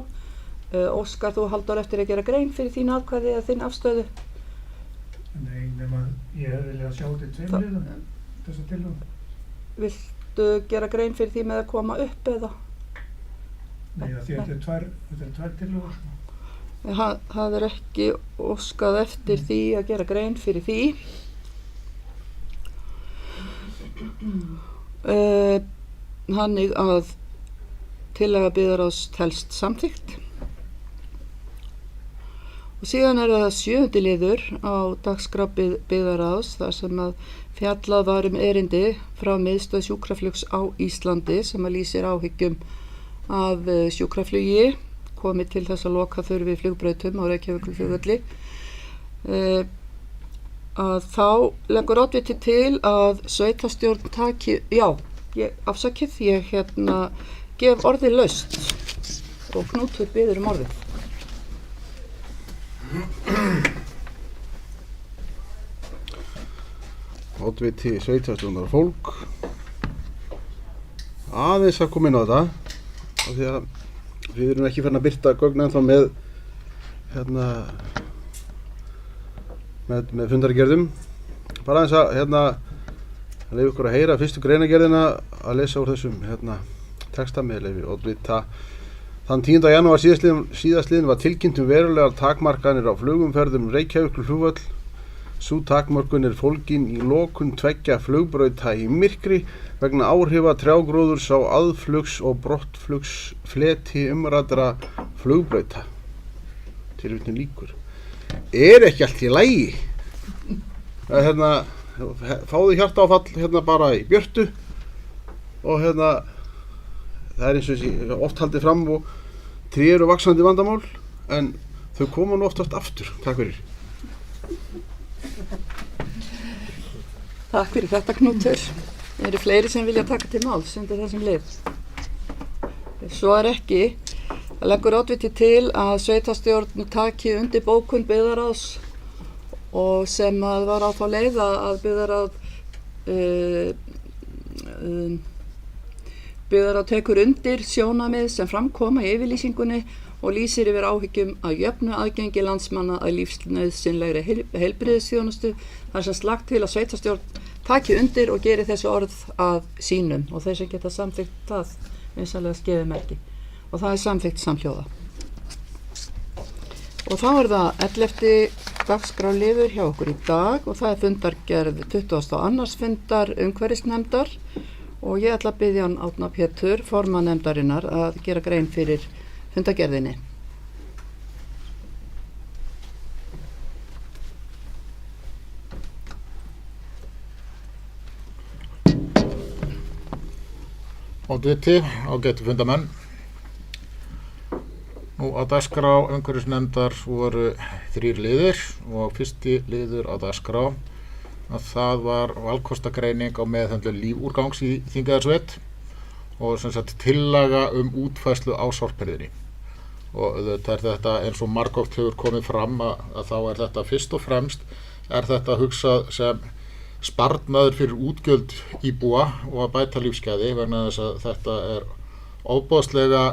S1: Óskar þú Halldór eftir að gera grein fyrir þín atkvæði eða þín afstöðu?
S7: Nei, nema ég hefði viljað sjá þetta í 2 liðum, þessa tillögu.
S1: Viltu gera grein fyrir því með að koma upp eða?
S7: Nei, því þetta er 2 tillögur.
S1: Það er ekki óskað eftir því að gera grein fyrir því. Þannig að tillaga byggðarráðs telst samþykkt. Og síðan er það 7. liður á dagskrá byggðarráðs þar sem að fjallað var erindi frá miðstöð sjúkraflugs á Íslandi sem að lýsir áhyggjum af sjúkraflugi komið til þess að loka þurfi flugbrautum á Reykjavíkurflugvelli. Að þá leggur oddviti til að sveitarstjórn taki, ég gef orðið laust og Knútur biður orðið.
S5: Oddviti sveitarstjórnar fólk aðeins að koma inn á þetta af því að við erum ekki farin að birta gögn ennþá með með fundargerðum bara aðeins að leyfi ykkur að heyra fyrstu greinagerðina að lesa úr þessum texta með leyfi oddvita. Þann 10. janúar síðastliðinn var tilkynnt verulegar takmarkanir á flugumferðum Reykjavíkurflugvöll. Sú takmörkun fólgin í lokun 2 flugbrauta í myrkri vegna áhrifa trjágróðurs á aðflugs- og brottflugsfleti umræddra flugbrauta. Tilvitnun lýkur. Ekki allt í lagi? Fáðu hjartaáfall bara í björtu og það eins og þessi oft haldið fram og tré eru vaxandi vandamál en þau koma nú oftast aftur. Takk fyrir.
S1: Takk fyrir þetta, Knútur. Eru fleiri sem vilja taka til máls undir þessum lið? Ef svo ekki, leggur oddviti til að sveitarstjórn taki undir bókun byggðarráðs og sem var á þá leið að byggðarráð tekur undir sjónarmið sem framkoma í yfirlýsingunni og lýsir yfir áhyggjum að jöfnu aðgengi landsmanna að lífsnauðsynlegri heilbrigðisþjónustu þar sem lagt til að sveitarstjórn taki undir og geri þessi orð að sínum og þeir sem geta samþykkt það vinsamlega skefið merki og það samþykkt samhljóða. Og þá það 11. dagskrárliður hjá okkur í dag og það fundargerð 22. fundar umhverfisnefndar og ég ætla að biðja hann Árna Pétur, formann nefndarinnar, að gera grein fyrir fundargerðinni.
S3: Oddviti, ágætu fundamenn. Nú á dagskrá umhverfisnefndar voru 3 liðir og fyrsti liður á dagskrá að það var valkostagreining á meðhöndlun lífúrgangs í Þingeyjarsveit og sem sagt tillaga útfærslu á sorphirðunni. Og auðvitað þetta eins og margoft hefur komið fram að þá þetta fyrst og fremst þetta hugsað sem sparnaður fyrir útgjöld íbúa og að bæta lífsgæði vegna þess að þetta ofboðslega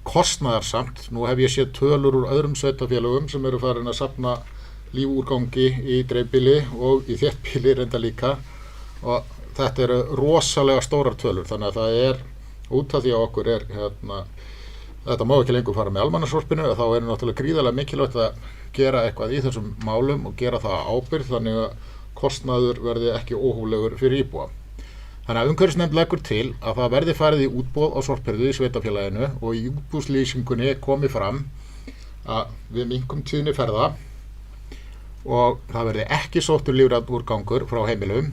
S3: kostnaðarsamt. Nú hef ég séð tölur úr öðrum sveitarfélögum sem eru farin að safna lífúrgangi í dreifbýli og í þéttbýli reynda líka og þetta eru rosalega stórar tölur þannig að það út af því að okkur þetta má ekki lengur fara með almannasorpinu og þá náttúrulega gríðarlega mikilvægt að gera eitthvað í þessum málum og gera það ábyrgð þannig að kostnaður verði ekki óhóflegur fyrir íbúa. Þannig að umhverfisnefnd leggur til að það verði farið í útboð á sorphirðu í sveitarfélaginu og í útboðslýsingunni komi fram að við minnkum tíðni ferða og það verði ekki sóttur lífrænn úrgangur frá heimilum.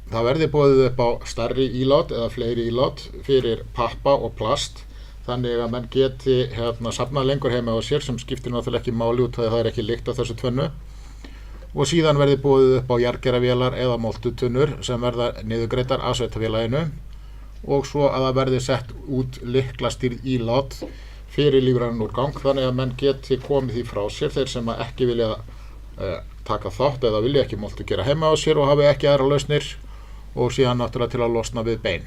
S3: Það verði boðið upp á stærri ílát eða fleiri ílát fyrir pappa og plast þannig að menn geti safnað lengur heima á sér sem skiptir náttúrulega ekki máli út af því að það ekki lykt af þessu tvennu. Og síðan verði boðið upp á jarðgeravélar eða moltutunnur sem verða niðurgreiddar af sveitarfélaginu og svo að það verði sett út lyklastýrð ílát fyrir lífrænan úrgang þannig að menn geti komið því frá sér þeir sem ekki vilja taka þátt eða vilja ekki moltu gera heima á sér og hafi ekki aðra lausnir og síðan náttúrulega til að losna við bein.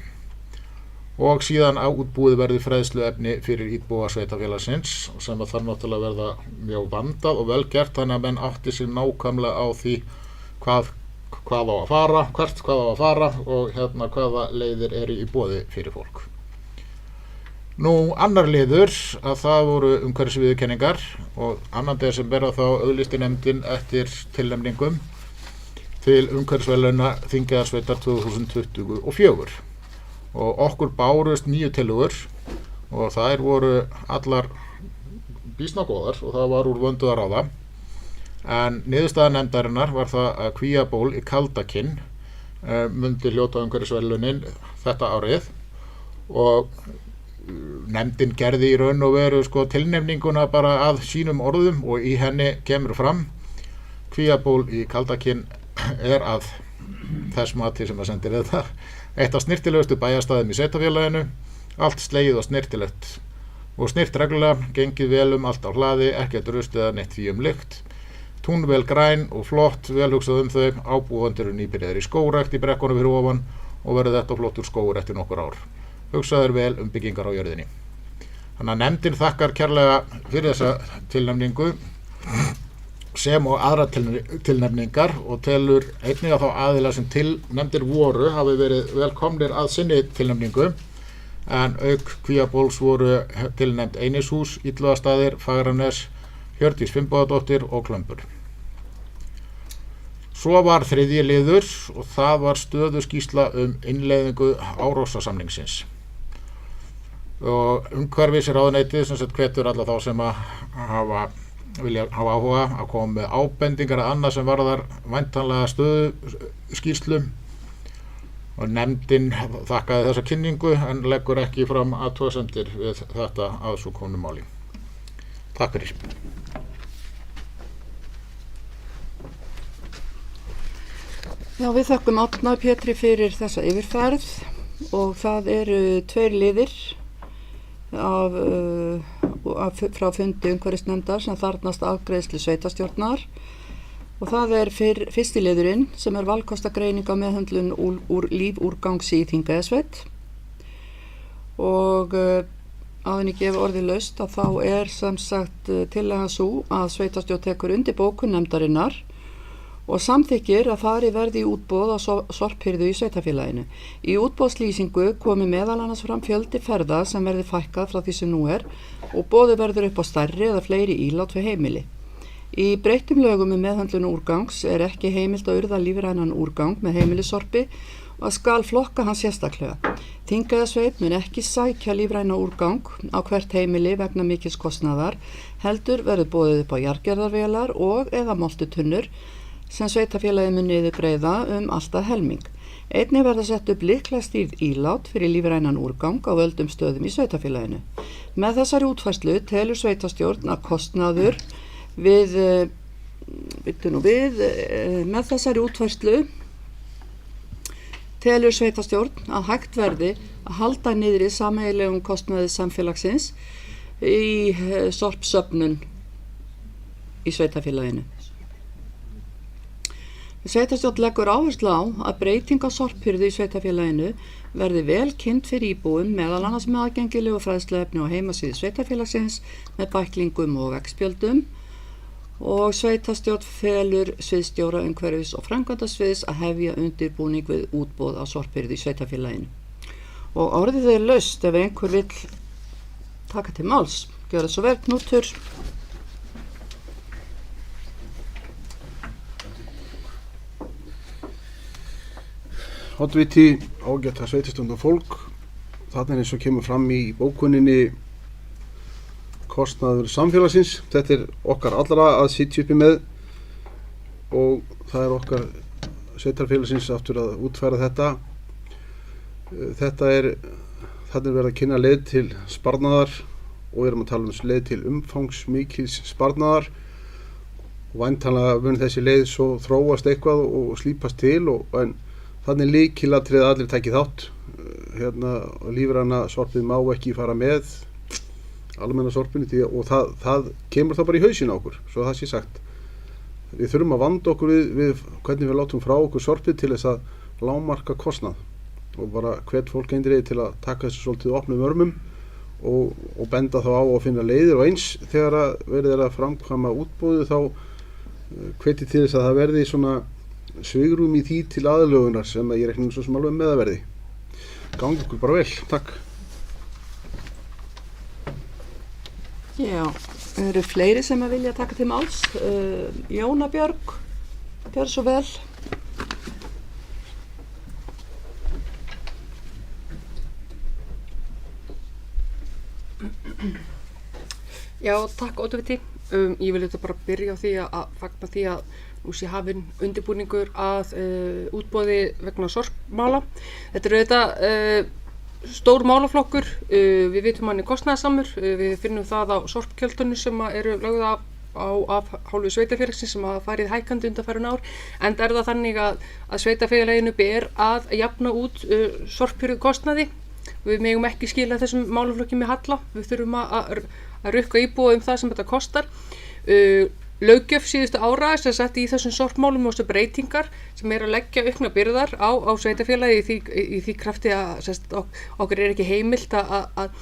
S3: Og síðan á útbúið verði fræðsluefni fyrir íbúa sveitarfélagsins sem að þarf náttúrulega verða mjög vandað og vel gert þannig að menn átti sig nákvæmlega á því hvað á að fara, hvert hvað á að fara og hvaða leiðir í boði fyrir fólk. Nú annar liður að það voru umhverfisviðurkenningar og 2. desember þá auglýsti nefndin eftir tilnefningum til umhverfisverðlauna Þingeyjarsveitar 2024. Og okkur bárust 9 tillögur og þær voru allar býsna góðar og það var úr vöndu að ráða en niðurstaða nefndarinnar var það að Kvíaból í Kaldakinn myndi hljóta umhverfisverðlaunin þetta árið og nefndin gerði í raun og veru tilnefninguna bara að sínum orðum og í henni kemur fram Kvíaból í Kaldakinn að þess mati sem að sendir þetta eitt af snyrtilegustu bæjarstæðum í sveitarfélaginu, allt slegið og snyrtilegt og snyrt reglulega, gengið vel allt á hlaði, ekkert rust eða neitt því lykt. Tún vel græn og flott, vel hugsað þau, ábúendur nýbyrjaðir í skógrækt í brekkunum fyrir ofan og verður þetta flottur skógur eftir nokkur ár. Hugsaður vel byggingar á jörðinni. Þannig að nefndin þakkar kærlega fyrir þessa tilnefningu sem og aðra tilnefningar og telur einnig að þá aðila sem tilnefndir voru hafi verið velkomnir að sinni tilnefningu, en auk Kvíabóls voru tilnefnd Einishús, Illugastaðir, Fagranes, Hjördís Finnbogadóttir og Klömbur. Svo var þriðji liður og það var stöðuskýrsla innleiðingu Árósasamningsins. Og umhverfisráðuneytið sem sagt hvetur alla þá sem vilja hafa áhuga að koma með ábendingar að annað sem varðar væntanlega stöðuskýrslu, og nefndin þakkaði þessa kynningu en leggur ekki fram athugasemdir við þetta að svo komnu máli. Takk fyrir.
S1: Já, við þökkum Árna Pétri fyrir þessa yfirferð og það eru 2 liðir frá fundi umhverfisnefndar sem þarfnast afgreiðslu sveitarstjórnar, og það er fyrsti liðurinn sem er valkostagreining á meðhöndlun úr lífúrgangi í Þingeyjarsveit, og áður en ég gefi orðið laust að þá er sem sagt tillagan sú að sveitarstjórn tekur undir bókun nefndarinnar og samþykkir að farið verði í útboð á sorphirðu í sveitarfélaginu. Í útboðslýsingu komi meðal annars fram fjöldi ferða sem verði fækkað frá því sem nú er og boðið verður upp á stærri eða fleiri ílát fyrir heimili. Í breyttum lögum meðhöndlun úrgangs er ekki heimilt að urða lífrænan úrgang með heimilissorpi og skal flokka hann sérstaklega. Þingeyjarsveit mun ekki sækja lífræna úrgang á hvert heimili vegna mikils kostnaðar, heldur verður boðið upp á jarðgerðarvélar og eða moltutunnur sem sveitarfélagið mun niðurgreiða alltaf helming. Einnig verða sett upp lyklastýrð ílát fyrir lífrænan úrgang á völdum stöðum í sveitarfélaginu. Með þessari útfærslu telur sveitarstjórn að kostnaður með þessari útfærslu telur sveitarstjórn að hægt verði að halda niðri sameiginlegum kostnaði samfélagsins í sorpsöfnun í sveitarfélaginu. Sveitarstjórn leggur áherslu á að breyting á sorphirðu í sveitarfélaginu verði vel kynnt fyrir íbúum, meðal annars með aðgengilegu fræðsluefni á heimasíðu sveitarfélagsins með bæklingum og veggspjöldum, og sveitarstjórn felur sviðsstjóra umhverfis- og framkvæmdasviðs að hefja undirbúning við útboð á sorphirðu í sveitarfélaginu. Og orðið er laust ef einhver vill taka til máls. Gjörðu svo vel, Knútur.
S5: Oddviti, ágæta sveitarstjórn og fólk, þarna eins og kemur fram í bókuninni kostnaður samfélagsins. Þetta er okkar allra að sitja uppi með og það er okkar sveitarfélagsins aftur að útfæra þetta. Þarna er verið að kynna leið til sparnaðar og við erum að tala leið til umfangsmikils sparnaðar, og væntanlega mun þessi leið svo þróast eitthvað og slípast til, en þannig lykilatriði að allir taki þátt. Lífræna sorpið má ekki fara með almenna sorpinu og það kemur þá bara í hausinn á okkur, svo það sé sagt. Við þurfum að vanda okkur við hvernig við látum frá okkur sorpið til þess að lágmarka kostnað, og bara hvet fólk eindregið til að taka þessu svolítið opnum örmum og benda þá á að finna leiðir, og eins þegar verið að framkvæma útboðið þá hvetið til þess að það verði svona svigrúm í því til aðlögunar sem ég reikna svo sem alveg með að verði. Gangi ykkur bara vel, takk.
S1: Já, eru fleiri sem að vilja taka til máls? Jóna Björg, gjör svo vel.
S4: Já, takk Oddviti. Ég vil þetta bara byrja á því að fagna því að nú sé hafinn undirbúningur að útboði vegna sorpmála. Þetta er auðvitað stór málaflokkur, við vitum hann er kostnaðarsamur, við finnum það á sorpgjöldunum sem eru lögð af hálfu sveitarfélagsins sem hafa farið hækkandi undanfarin ár, enda er það þannig að sveitarfélaginu ber að jafna út sorphirðu kostnaði. Við megum ekki skila þessum málaflokki með halla, við þurfum að rukka íbúa það sem þetta kostar. Löggjöf síðustu ára sem sett í þessum sorpmálum og þessu breytingar sem að leggja aukna byrðar á sveitarfélagi í því krafti að okkur er ekki heimilt að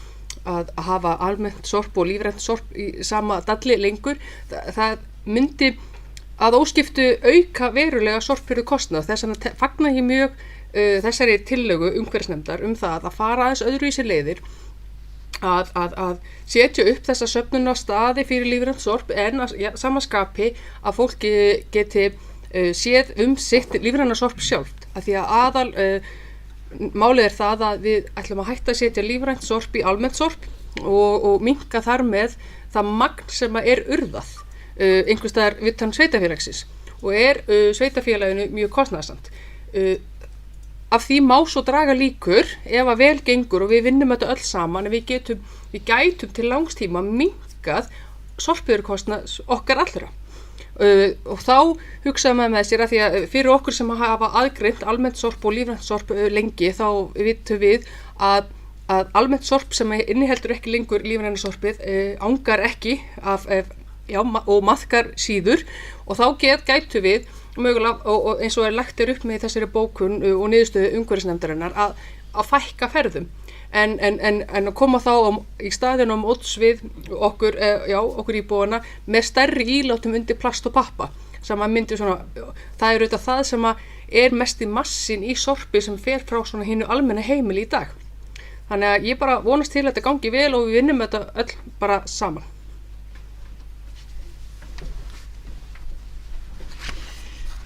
S4: hafa almennt sorp og lífrænt sorp í sama dalli lengur. Það myndi að óskiptu auka verulega sorphirðu kostnað. Þess vegna fagna ég mjög þessari tillögu umhverfisnefndar það að fara aðeins öðruvísi leiðir að setja upp þessa söfnunarstaði fyrir lífrænt sorp en að sama skapi að fólk geti séð sitt lífræna sorp sjálft. Af því að málið það að við ætlum að hætta að setja lífrænt sorp í almennt sorp og minnka þar með það magn sem urðað einhvers staðar utan sveitarfélagsins og sveitarfélaginu mjög kostnaðarsamt. Af því má svo draga líkur ef að vel gengur og við vinnum þetta öll saman, við gætum til langstíma minnkað sorphirðukostnað okkar allra. Og þá hugsaði maður með sér að því að fyrir okkur sem hafa aðgreint almennt sorp og lífrænt sorp lengi þá vitum við að almennt sorp sem inniheldur ekki lengur lífræna sorpið angar ekki og maðkar síður og þá gætum við mögulega, og eins og lagt upp með þessari bókun og niðurstöðu umhverfisnefndarinnar að fækka ferðum en að koma þá í staðinn á móts við okkur íbúana með stærri ílátum undir plast og pappa sem að myndi svona, það auðvitað það sem að mesti massin í sorpi sem fer frá svona hinu almenna heimili í dag. Þannig að ég bara vonast til að þetta gangi vel og við vinnum þetta öll bara saman.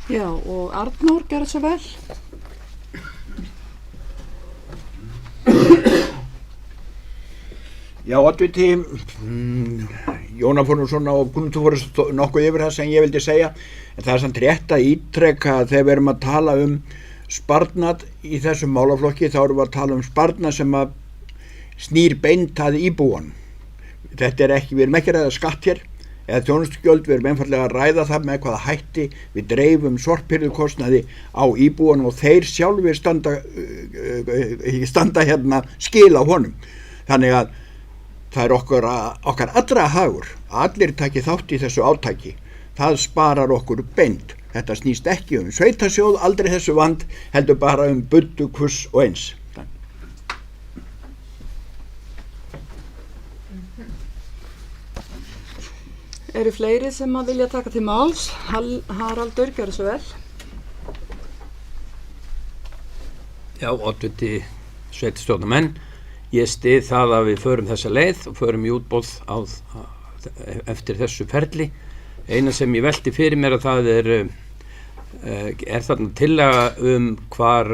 S1: Já, og Arnór gerði svo vel.
S8: Já, oddviti, Jóna fór nú svona og Gunnur fór nokkuð yfir það sem ég vildi segja, en það samt rétt að ítreka að þegar við erum að tala sparnað í þessum málaflokki, þá erum við að tala sparnað sem að snýr beint að íbúan. Þetta ekki, við erum ekki að ræða skatt hér, eða þjónustugjöld, við erum einfaldlega að ræða það með hvaða hætti við dreifum sorphirðukostnaði á íbúan og þeir sjálfir standa hérna skil á honum. Þannig að það okkar allra hagur að allir taki þátt í þessu átaki. Það sparar okkur beint. Þetta snýst ekki sveitasjóð, aldrei þessu vand, heldur bara buddu, kuss og eins.
S1: Eru fleiri sem að vilja taka til máls? Haraldur, gjörðu svo vel.
S9: Já, oddviti sveitarstjórnarmenn, ég styð það að við förum þessa leið og förum í útboð eftir þessu ferli. Eina sem ég velti fyrir mér að það þarna tillaga hvar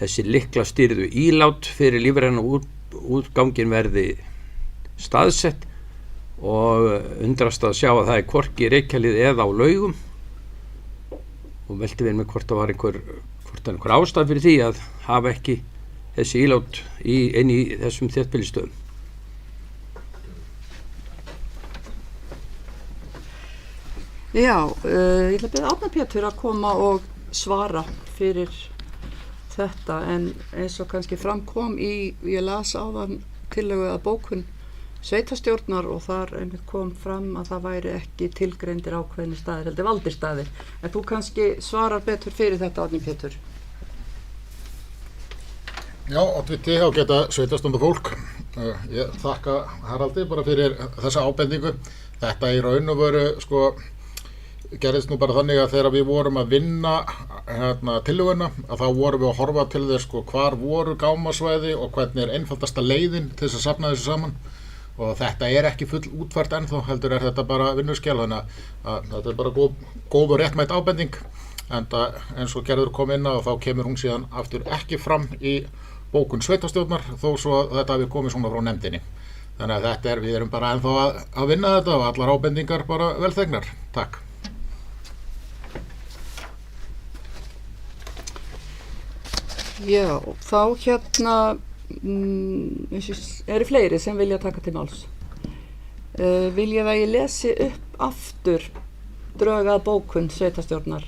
S9: þessi lyklastýrðu ílát fyrir lífræna útgangin verði staðsett og undrast að sjá að það hvorki í Reykjalið eða á Laugum og velti við með hvort það var einhver ástæð fyrir því að hafa ekki þessi ílát inn í þessum þéttbýlisstöðum.
S1: Já, ég ætla að biðja Árna Pétur að koma og svara fyrir þetta en eins og kannski framkom ég las áðan tillögu að bókun sveitarstjórnar og þar einmitt kom fram að það væri ekki tilgreindir ákveðnir staðir, heldur valdir staðir. En þú kannski svarar betur fyrir þetta, Árni Pétur.
S3: Já, oddviti og geta sveitarstjórnarfólk. Ég þakka Haraldi bara fyrir þessa ábendingu. Þetta í raun og veru gerðist nú bara þannig að þegar við vorum að vinna tillöguna að þá vorum við að horfa til þess hvar voru gámasvæði og hvernig einfaldasta leiðin til þess að safna þessu saman. Og þetta ekki full útfært ennþá, heldur þetta bara vinnuskjal, þannig að þetta bara góð og réttmætt ábending. En eins og Gerður kom inn á þá kemur hún síðan aftur ekki fram í bókun sveitarstjórnar þó svo að þetta hafi komið svona frá nefndinni. Þannig að við erum bara ennþá að vinna þetta og allar ábendingar bara velþegnar. Takk.
S1: Já, þá eru fleiri sem vilja taka til máls. Vilja það ég lesi upp aftur drög að bókun sveitarstjórnar.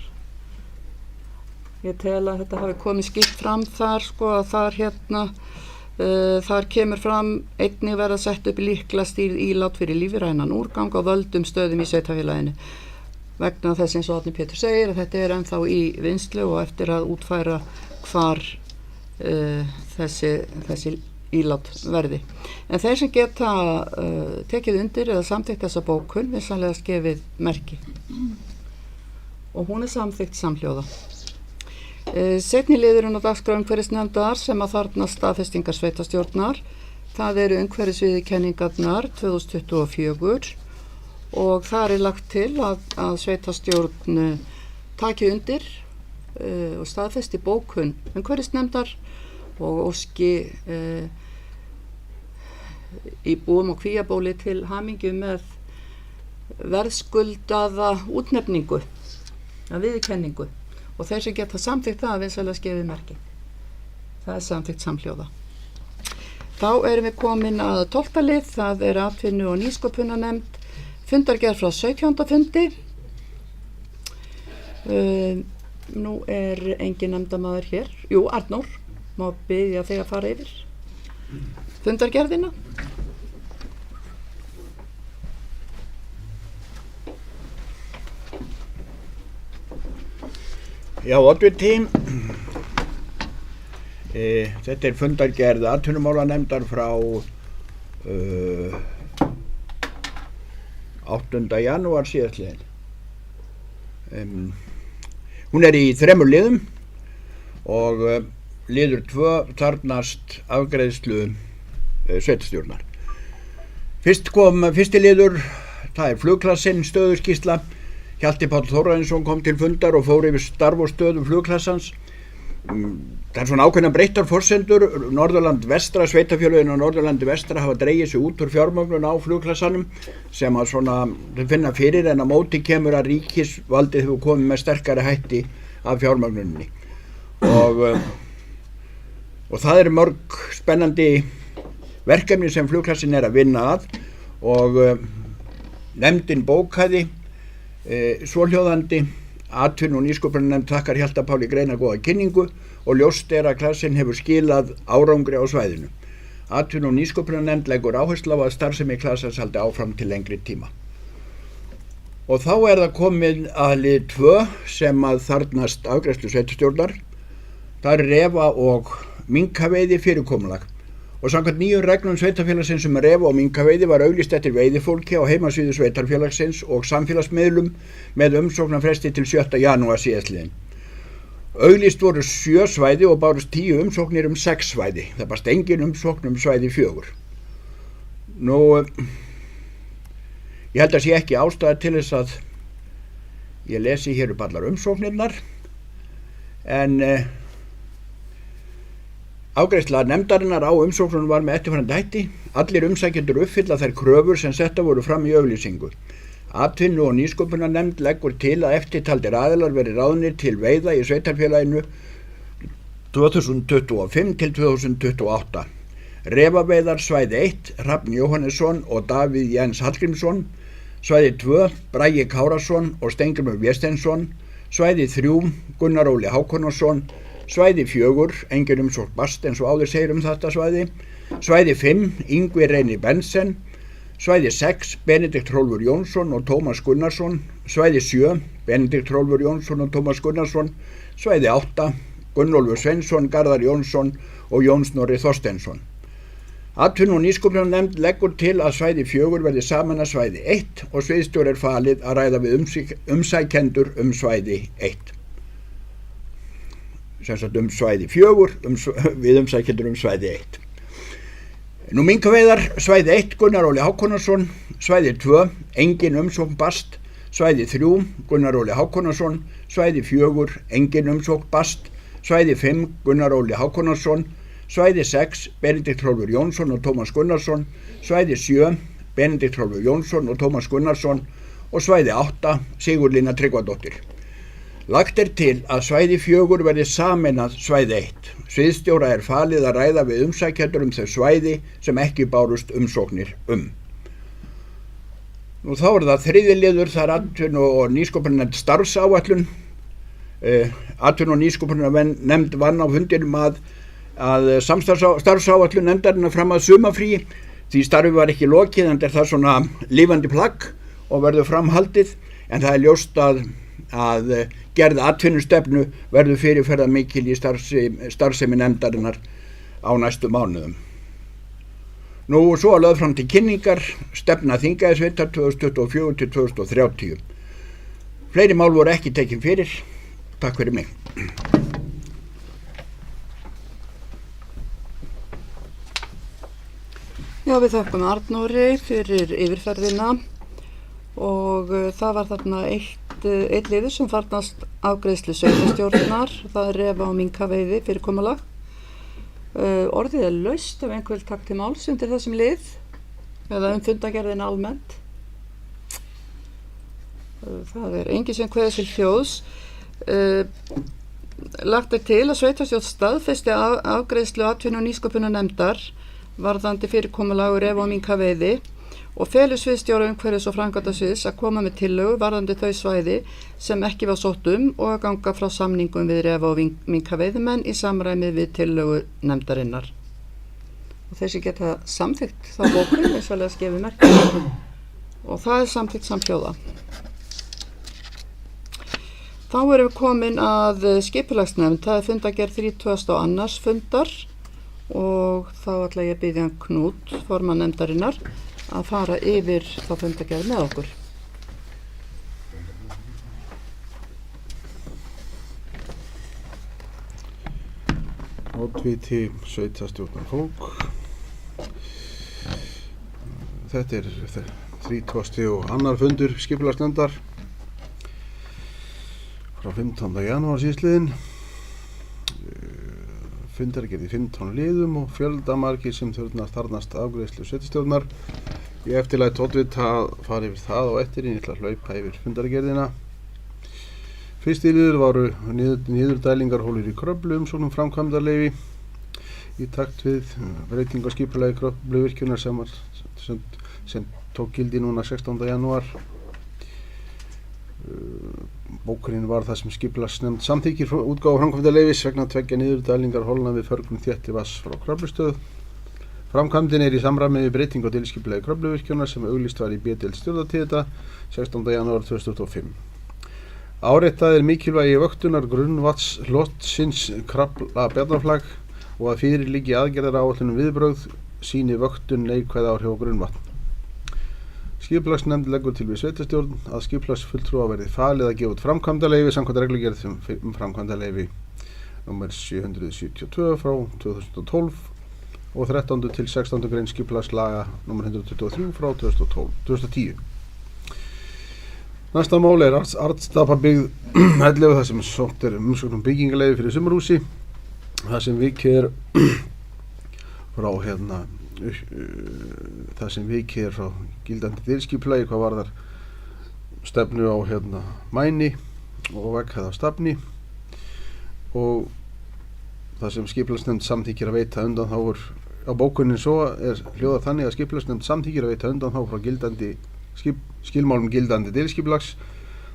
S1: Ég tel að þetta hafi komið skýrt fram þar að þar kemur fram einnig verða sett upp lyklastýrð ílát fyrir lífrænan úrgang á völdum stöðum í sveitarfélaginu. Vegna þess eins og Árni Pétur segir að þetta ennþá í vinnslu og eftir að útfæra hvar þessi ílát verði. En þeir sem geta tekið undir eða samþykkt þessa bókun vinsamlega gefið merki. Og hún er samþykkt samhljóða. Seinni liðurinn á dagskrá umhverfisnefndar sem að þarfnast staðfestingar sveitarstjórnar, það eru umhverfisviðurkenningarnar 2024 og þar er lagt til að sveitarstjórn taki undir og staðfesti bókun umhverfisnefndar og óski íbúum og Kvíabóli til hamingju með verðskuldaða útnefningu, viðurkenningu. Og þeir sem geta samþykkt það vinsamlega gefið merki. Það er samþykkt samhljóða. Þá erum við komin að 12. lið, það er atvinnu- og nýsköpunarnefnd, fundargerð frá 17. fundi. Nú er engin nefndamaður hér. Jú, Arnór, má biðja þig að fara yfir fundargerðina.
S8: Já, oddviti, þetta er fundargerð atvinnumálanefndar frá 8. janúar síðastliðinn. Hún er í 3 liðum og liður 2 þarfnast afgreiðslu sveitarstjórnar. Fyrst kom fyrsti liður, það er flugklassinn stöðuskýrsla. Hjalti Páll Þórarinsson kom til fundar og fór yfir starf og stöðu flugklassans. Það er svona ákveðna breyttar forsendur. Norðurland Vestra, sveitarfélögin á Norðurlandi Vestra hafa dregið sig út úr fjármögnun á flugklassanum sem að svona finna fyrir, en á móti kemur að ríkisvaldið hefur komið með sterkari hætti af fjármögnuninni. Og það eru mörg spennandi verkefni sem flugklassin er að vinna að og nefndin bókaði svohljóðandi: atvinnu- og nýsköpunarnefnd þakkar Hjalta Páli greinargóða kynningu og ljóst er að klassin hefur skilað árangri á svæðinu. Atvinnu- og nýsköpunarnefnd leggur áherslu á að starfsemi klassans haldi áfram til lengri tíma. Og þá er það komið að lið 2 sem að þarfnast afgreiðslu sveitarstjórnar. Það er refa og minkaveiði fyrirkomulag. Og samkvæmt nýjum reglum sveitarfélagsins um refa og minkaveiði var auglýst eftir veiðifólki á heimasíðu sveitarfélagsins og samfélagsmiðlum með umsóknarfresti til 7. janúar síðastliðinn. Auglýst voru 7 svæði og bárust 10 umsóknir 6 svæði. Það barst engin umsókn svæði 4. Nú, ég held að sé ekki ástæða til þess að ég lesi hér upp allar umsóknirnar, en afgreiðsla nefndarinnar á umsóknunum var með eftirfarandi hætti: allir umsækjendur uppfylla þær kröfur sem settar voru fram í auglýsingu. Atvinnu- og nýsköpunarnefnd leggur til að eftirtaldir aðilar verði ráðnir til veiða í sveitarfélaginu 2025 til 2028. Refaveiðar svæði 1, Hrafn Jóhannesson og Davíð Jens Hallgrímsson. Svæði 2, Bragi Kárason og Steingrímur Vésteinsson. Svæði 3, Gunnar Óli Hákonarson. Svæði 4, engin umsókn barst eins og áður segir þetta svæði. Svæði 5, Yngvi Reyni Bensen. Svæði 6, Benedikt Hrólfur Jónsson og Tómas Gunnarsson. Svæði 7, Benedikt Hrólfur Jónsson og Tómas Gunnarsson. Svæði 8, Gunnólfur Sveinsson, Garðar Jónsson og Jón Snorri Þorsteinsson. Atvinnu- og nýsköpunarnefnd leggur til að svæði 4 verði saman að svæði 1 og sviðsstjóra er falið að ræða við umsækjendur svæði 1. Sem sagt svæði 4 við umsækjendur svæði 1. Nú minkaveiðar, svæði 1, Gunnar Óli Hákonarson. Svæði 2, engin umsókn barst. Svæði 3, Gunnar Óli Hákonarson. Svæði 4, engin umsókn barst. Svæði 5, Gunnar Óli Hákonarson. Svæði 6, Benedikt Hrólfur Jónsson og Tómas Gunnarsson. Svæði 7, Benedikt Hrólfur Jónsson og Tómas Gunnarsson. Og svæði 8, Sigurlína Tryggvadóttir. Lagt er til að svæði 4 verði sameinað svæði 1. Sviðsstjóra er falið að ræða við umsækjendur þau svæði sem ekki bárust umsóknir Nú þá er það 3. liður, það er atvinnu- og nýsköpunarnefnd starfsáætlun. Atvinnu- og nýsköpunarnefnd vann á fundinum að starfsáætlun nefndarinnar fram að sumarfríi. Því starfi var ekki lokið, en er það svona lifandi plagg og verður framhaldið, en það er ljóst að gerð atvinnustefnu verður fyrirferðar mikil í starfsemi nefndarinnar á næstu mánuðum. Nú svo að lögð fram til kynningar stefna Þingeyjarsveitar 2024 til 2030. Fleiri mál voru ekki tekin fyrir. Takk fyrir mig.
S1: Já, við þökkum Arnóri fyrir yfirferðina og það var þarna eitt liður sem farnast afgreiðslu sveitarstjórnar, það er refa og minkaveiði fyrirkomulag. Orðið er laust ef einhver vil taka til máls undir þessum lið eða fundagerðina almennt. Það er engin sem kveður til hljóðs. Lagt er til að sveitarstjórn staðfesti afgreiðslu atvinnu- og nýsköpunarnefndar varðandi fyrirkomulag refa og minkaveiði og felur sviðsstjóra umhverfis- og framkvæmdasviðs að koma með tillögu varðandi þau svæði sem ekki var sótt og að ganga frá samningum við refa og minkaveiðimenn í samræmi við tillögu nefndarinnar. Og þessi geta samþykkt þá bókun eins og að gefa merkjum og það er samþykkt samhljóða. Þá erum við komin að skipulagsnefnd, það er fundagerð 32. fundar og þá ætla ég að biðja Knút, formann nefndarinnar, að fara yfir þá fundagerð með okkur.
S5: Oddviti sveitarstjórnarfólk. Þetta er 32. fundur skipulagsnefndar frá 15. janúar síðastliðinn. Fundargerð í 15 liðum og fjöldamargir sem þarnast afgreiðslu sveitarstjórnar. Ég eftirlæt oddvita að fara yfir það og eftir ég ætla að hlaupa yfir fundargerðina. Fyrsti liður voru niðurdælingarhólur í Kröflu umsókn framkvæmdarleyfi í takt við breytingu á skipulagi Kröfluvirkjunar sem tók gildi núna 16. janúar. Bókurinn var það sem skipulagsnefnd samþykkir útgáfu framkvæmdarleyfis vegna tveggja niðurdælingarhólna við förgun þéttivatns frá Kröflustöð. Framkvæmdin er í samræmi við breytingu á deiliskipulagi Kröfluvirkjunar sem auglýst var í B-deild stjórnartíðita 16. janúar 2025. Áréttað er mikilvægi vöktunar grunnvatnslottsins Krafla-Bjarnarflag og að fyrir liggi aðgerðaráætlun viðbrögð sýni vöktun neikvæð áhrif á grunnvatn. Skipulagsnefnd leggur til við sveitarstjórn að skipulagsfulltrúa verði falið að gefa út framkvæmdarleyfi samkvæmt reglugerð framkvæmdarleyfi nr. 772 frá 2012 og 13. til 16. grein skipulagslaga nr. 123 frá 2010. Næsta mál er Arnstapabyggð 11 þar sem sótt er umsókn byggingarleyfi fyrir sumarhúsi. Það sem vikið er frá frá gildandi deiliskipulagi hvað varðar stefnu á mæni og vegghæð af stafni og það sem skipulagsnefnd samþykkir að veita undanþágur á bókunin svo er hljóðað þannig að skipulagsnefnd samþykkir að veita undanþágur frá gildandi skilmálum gildandi deiliskipulags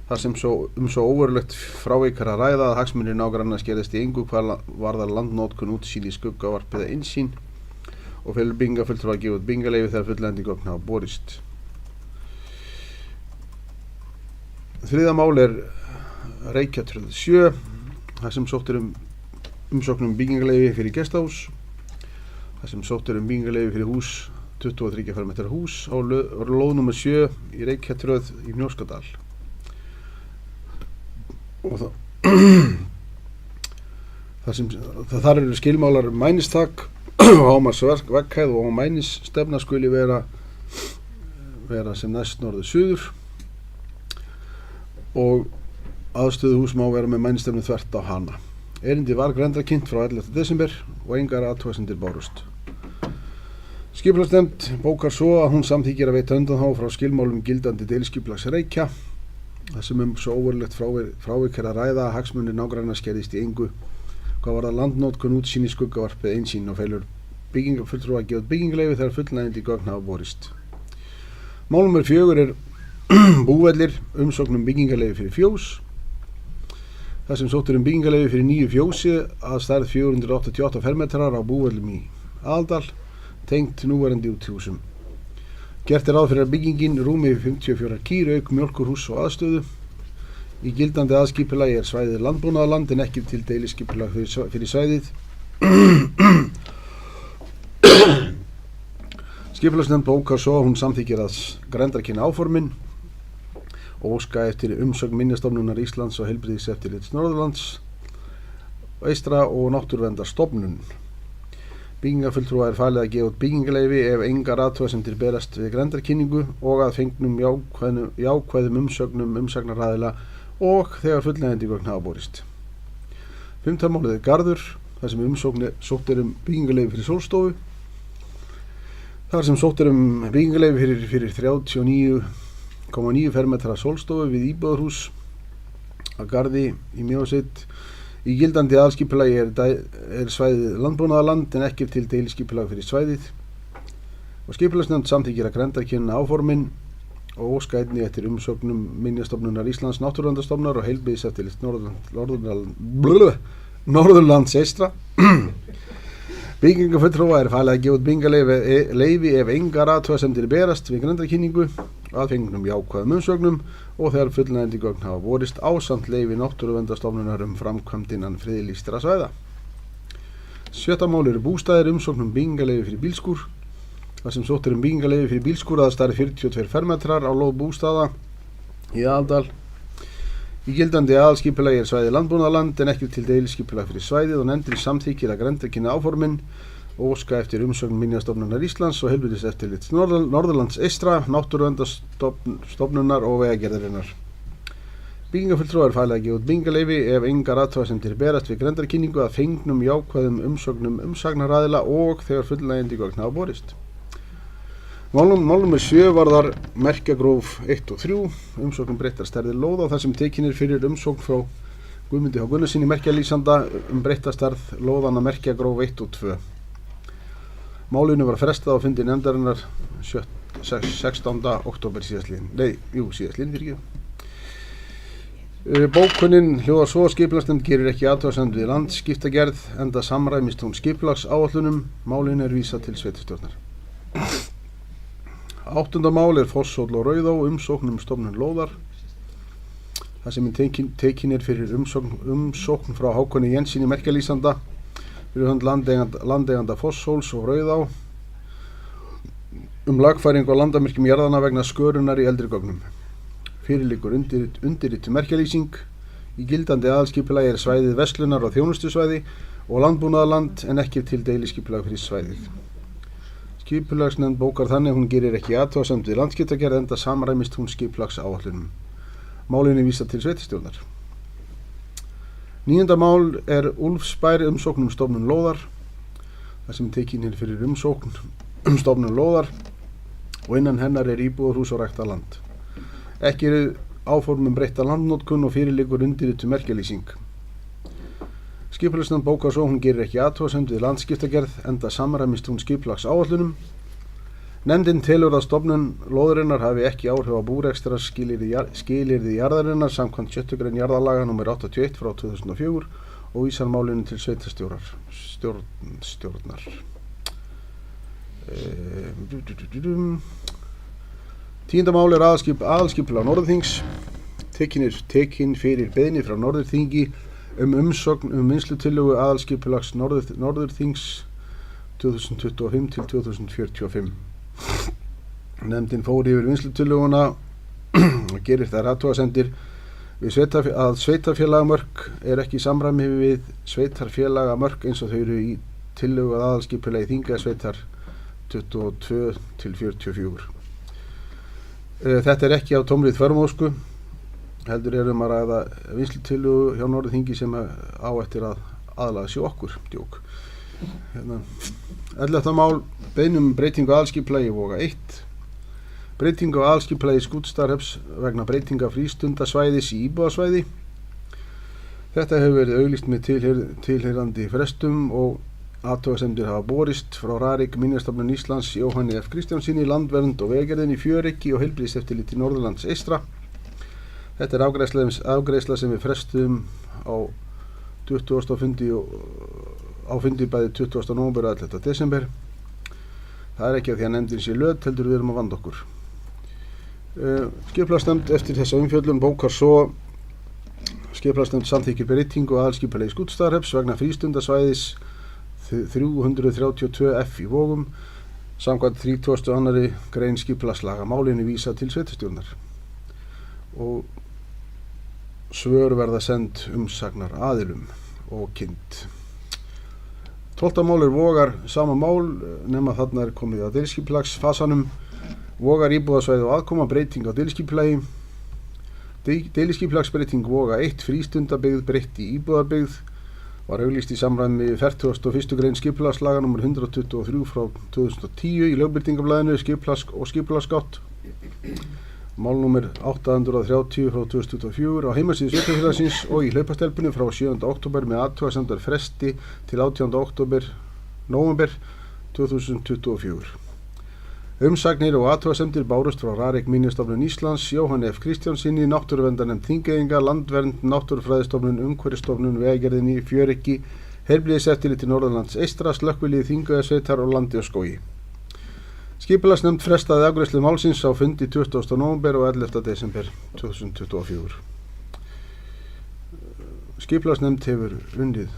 S5: þar sem svo óverulegt frávikar að ræða að hagsmunir nágranna skerðist í engu hvað varðar landnotkun, útsýn í skuggavarp eða innsýn og felur byggingarfulltrúa að gefa út byggingarleyfi þegar fullnægjandi gögn hafa borist. Þriðja mál er Reykjatröð 7, þar sem sótt er umsókn byggingarleyfi fyrir gestahús, þar sem sótt er byggingarleyfi fyrir hús 23 fermetra hús á lóð nr. 7 í Reykjatröð í Mjóskadal. Og þar eru skilmálar mænistak og hámarksvegghæð og mænisstefna skuli vera sem næst norður suður og aðstöðuhús má vera með mænisstefnu þvert á hana. Erindi var grenndarkynnt frá 11. desember og engar athugasemdir bárust. Skipulagsnefnd bókar svo að hún samþykkir að veita undanþágu frá skilmálum gildandi deiliskipulags Reykja þar sem svo óverulegt frávik er að ræða að hagsmunir nágranna skerðist í engu hvað varðar landnotkun, útsýn í skuggavarp eða einsýn og felur byggingarfulltrúa að gefa út byggingarleyfi þegar fullnægjandi gögn hafa borist. Mál nr. 4 er búvellir, umsókn byggingarleyfi fyrir fjós. Það sem sótt er byggingarleyfi fyrir nýju fjósi að stærð 488 fermetrar á búvellum í Aðaldal, tengt núverandi útihúsum. Gert er ráð fyrir að byggingin rúmi 54 kýr auk mjólkurhús og aðstöðu. Í gildandi aðskipulagi er svæðið landbúnaðarland en ekki til deiliskipulag fyrir svæðið. Skipulagsnefnd bókar svo að hún samþykir að grenndarkynna áformin og óska eftir umsögn Minjastofnunar Íslands og Heilbrigðiseftirlits Norðurlands eystra og Náttúruverndarstofnun. Byggingafulltrúa er falið að gefa út byggingaleyfi ef engar athugasemdir berast við grenndarkynningu og að fengnum jákvæðum umsögnum umsagnaraðila og þegar fullnægjandi gögn hafa borist. 5. málið er Garður, þar sem sótt er byggingaleyfi fyrir sólstofu. Þar sem sótt er byggingaleyfi fyrir 39,9 fermetra sólstofu við íbúðarhús að Garði í Mjósveit. Í gildandi aðalskipulagi er svæðið landbúnaðarland en ekki til deiliskipulag fyrir svæðið. Og skipulagsnefnd samþykkir að grenndarkynna áformin og óska einnig eftir umsögnum Minjastofnunar Íslands, Náttúruverndarstofnunar og Heilbrigðiseftirlits Norðurlands eystra. Byggingafulltrúa er falið að gefa út byggingaleyfi ef engar athugasemdir berast við grenndarkynningu að fengnum jákvæðum umsögnum og þegar fullnægjandi gögn hafa borist ásamt leyfi Náttúruverndarstofnunar framkvæmd innan friðlýstra svæða. 7. mál eru bústaðir, umsókn byggingaleyfi fyrir bílskúr. Það sem sótt er byggingaleyfi fyrir bílskúr að stærð 42 fermetrar á lóð bústaða í Aðaldal. Í gildandi aðalskipulagi er svæðið landbúnaðarland en ekki til deiliskipulag fyrir svæðið og nefndin samþykkir að grenndarkynna áformin og óska eftir umsögn Minjastofnunar Íslands og Heilbrigðiseftirlits Norðurlands eystra, Náttúruverndarstofnunar og Vegagerðarinnar. Byggingafulltrúa er falið að gefa út byggingaleyfi ef engar athugasemdir berast við grenndarkynningu að fengnum jákvæðum umsögnum umsagnaraðila og þegar fullnægjandi gögn hafa borist. Mál nr. 7 varðar merkjagróf 1 og 3, umsókn breyttar stærðir lóða þar sem tekin er fyrir umsókn frá Guðmundi H. Gunnarsyni merkjalýsanda breytta stærð lóðana merkjagróf 1 og 2. Málinu var frestað á fundi nefndarinnar 16. október síðastliðinn. Bókunin hljóðar svo að skipulagsnefnd gerir ekki athugasemd við landskiptagerð enda samræmist hún skipulagsáætlunum. Málinu er vísað til sveitarstjórnar. 8. mál er Fosshóll og Rauðá, umsókn stofnun lóðar. Það sem tekin er fyrir umsókn frá Hákoni Jenssyni merkjalýsanda fyrir hönd landeiganda Fosshóls og Rauðá lagfæringu á landamerkjum jarðanna vegna skörunar í eldri gögnum. Fyrir liggur undirrituð merkjalýsing. Í gildandi aðalskipulagi er svæðið verslunar og þjónustusvæði og landbúnaðarland en ekki til deiliskipulag fyrir svæðið. Skipulagsnefnd bókar þannig að hún gerir ekki athugasemd við landskiptagerð enda samræmist hún skipulagsáætlunum. Málinu vísað til sveitarstjórnar. 9. mál er Úlfsbær, umsókn stofnun lóðar. Það sem tekin er fyrir umsókn stofnun lóðar og innan hennar er íbúðarhús og ræktað land. Ekki eru áform breytta landnotkun og fyrir liggur undirrituð merkjalýsing. Skipulagsnefnd bókar svo hún gerir ekki athugasemd við landskiptagerð enda samræmist hún skipulagsáætlunum. Nefndin telur að stofnun lóðarinnar hafi ekki áhrif á búrekstrar skilyrði jarðarinnar samkvæmt 6. grein jarðalaga nr. 81 frá 2004 og vísar málinu til sveitarstjórnar. 10. mál er aðalskipulag Norðurþings. Tekin fyrir beiðni frá Norðurþingi umsögn vinnslutillögu aðalskipulags Norðurþings 2025 til 2045. Nefndin fór yfir vinnslutillöguna og gerir þær athugasemdir að sveitarfélagamörk er ekki í samræmi við sveitarfélagamörk eins og þau eru í tillögu að aðalskipulagi Þingeyjarsveitar 22 til 44. Þetta er ekki á tómrið þvermóðsku, heldur að ræða vinnslutillögu hjá Norðurþingi sem á eftir að aðlaga sig okkur. 11. mál beiðnum breytingu aðalskipulagi Voga 1. Breytingu á aðalskipulagi Skútustaðahrepps vegna breytinga frístundasvæðis í íbúðasvæði. Þetta hefur verið auglýst með tilheyrandi frestum og athugasemdir hafa borist frá Rarik, Minjastofnun Íslands, Jóhanni F. Kristjánssyni, Landvernd og Vegagerðinni, Fjöryggi og Heilbrigðiseftirliti Norðurlands eystra. Þetta er afgreiðsla sem við frestum á 20. fundi bæði 20. nóvember og 11. desember. Það er ekki að því að nefndin sé löt, heldur við erum að vanda okkur. Skipulagsnefnd eftir þessa umfjöllun bókar svo skipulagsnefnd samþykkir breytingu aðalskipulagi Skútustaðahrepps vegna frístundasvæðis 332 F í Vogum Samkvæmt 32. grein skipulagslaga málinu vísað til sveitarstjórnar og svör verða send umsagnar aðilum og kynnt. 12. mál Vogar sama mál nema þarna komið að deiliskipulagsfasanum. Vogar íbúðasvæði og aðkoma, breyting á deiliskipulagi. Deiliskipulagsbreyting Voga 1 frístundabyggð breytt í íbúðarbyggð var auglýst í samræmi 41. grein skipulagslaga nr. 123 frá 2010 í lögbirtingablaðinu Skipulags og skipulagsgátt. Mál nr. 830 frá 2024 á heimasíðu sveitarfélagsins og í hlaupastelpinu frá 7. október með athugasemdar fresti til 18. nóvember 2024. Umsagnir og athugasemdir bárust frá Rarik Minjastofnun Íslands, Jóhanni F. Kristjánsinni, Náttúruverndarnefnd Þingeyinga, Landvernd, Náttúrufræðistofnun, Umhverfisstofnun, Vegagerðinni, Fjöryggi, Heilbrigðiseftirliti Norðurlands eystra, Slökkvilið Þingeyjarsveitar og Landi og skógi. Skipulagsnefnd frestaði afgreiðslu málsins á fundi 20. nóvember og 11. desember 2024. Skipulagsnefnd hefur unnið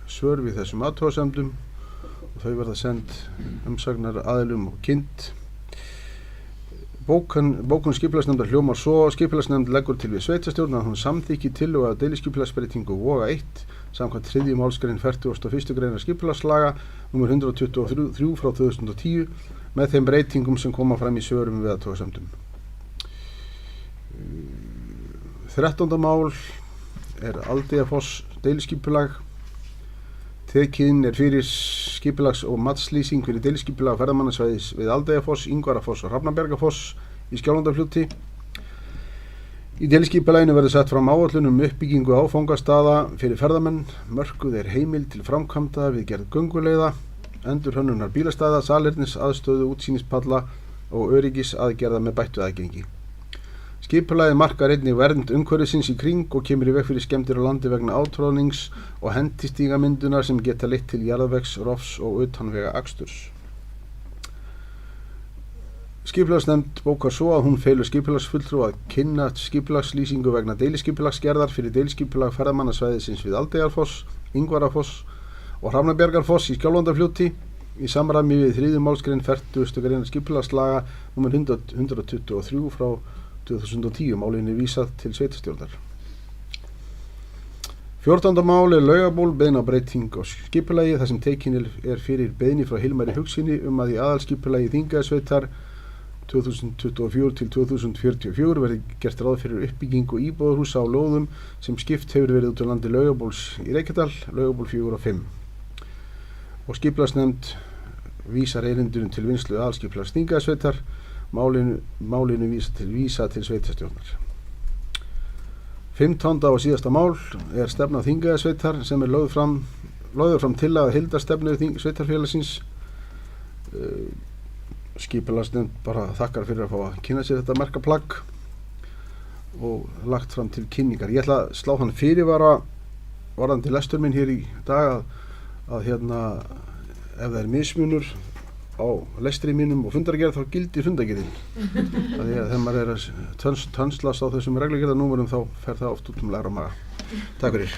S5: svör við þessum athugasemdum og þau verða send umsagnar aðilum og kynnt. Bókun skipulagsnefndar hljómar svo: skipulagsnefnd leggur til við sveitarstjórn að hún samþykki tillögu að deiliskipulagsbreytingu Voga 1 samkvæmt 3. málsgrein 41. grein skipulagslaga nr. 123 frá 2010 með þeim breytingum sem koma fram í svörum við athugasemdum. 13. mál Aldeyjarfoss deiliskipulag. Tekin fyrir skipulags- og matslýsing fyrir deiliskipulag ferðamannasvæðis við Aldeyjarfoss, Ingvarafoss og Hrafnabjargafoss í Skjálfandafljóti. Í deiliskipulaginu verður sett fram áætlun uppbyggingu áfangastaða fyrir ferðamenn, mörkuð heimild til framkvæmda við gerð gönguleiða, endurhönnunar bílastæða, salernis aðstöðu, útsýnispalla og öryggis aðgerða með bættu aðgengi. Skipulagið markar einnig vernd umhverfisins í kring og kemur í veg fyrir skemmdir á landi vegna átróðnings og hentistígamyndunar sem geta leitt til jarðvegs, rofs og utanvega aksturs. Skipulagsnefnd bókar svo að hún felur skipulagsfulltrúa að kynna skipulagslýsingu vegna deiliskipulagsgerðar fyrir deiliskipulag ferðamannasvæðisins við Aldeyjarfoss, Ingvarafoss og Hrafnabjargafoss í Skjálfandafljóti í samræmi við 3. málsgrein 40. grein skipulagslaga nr. 123 frá 2010 málinu vísað til sveitarstjórnar. 14. mál Laugaból, beiðni á breyting á skipulagi þar sem tekin fyrir beiðni frá Hilmari Hugsinni að í aðalskipulagi Þingeyjarsveitar 2024 til 2044 verði gert ráð fyrir uppbyggingu íbúðarhúsa á lóðum sem skipt hefur verið út á landi Laugabóls í Reykjadal, Laugaból 4 og 5. Og skipulagsnefnd vísar erindunum til vinnslu aðalskipulags Þingeyjarsveitar, málinu vísa til sveitarstjórnar. 15. og síðasta mál stefna Þingeyjarsveitar sem lögð fram tillaga heildarstefnu sveitarfélagsins. Skipulagsnefnd bara þakkar fyrir að fá að kynna sér þetta merka plagg og lagt fram til kynningar. Ég ætla að slá hann fyrirvara varðandi lestur minn hér í dag að ef það mismunur á lestri mínum og fundargerð þá gildir fundargerðin. Því að þegar maður að tönslast á þessum reglugerðarnúmerum þá fer það oft út læra maga. Takk fyrir.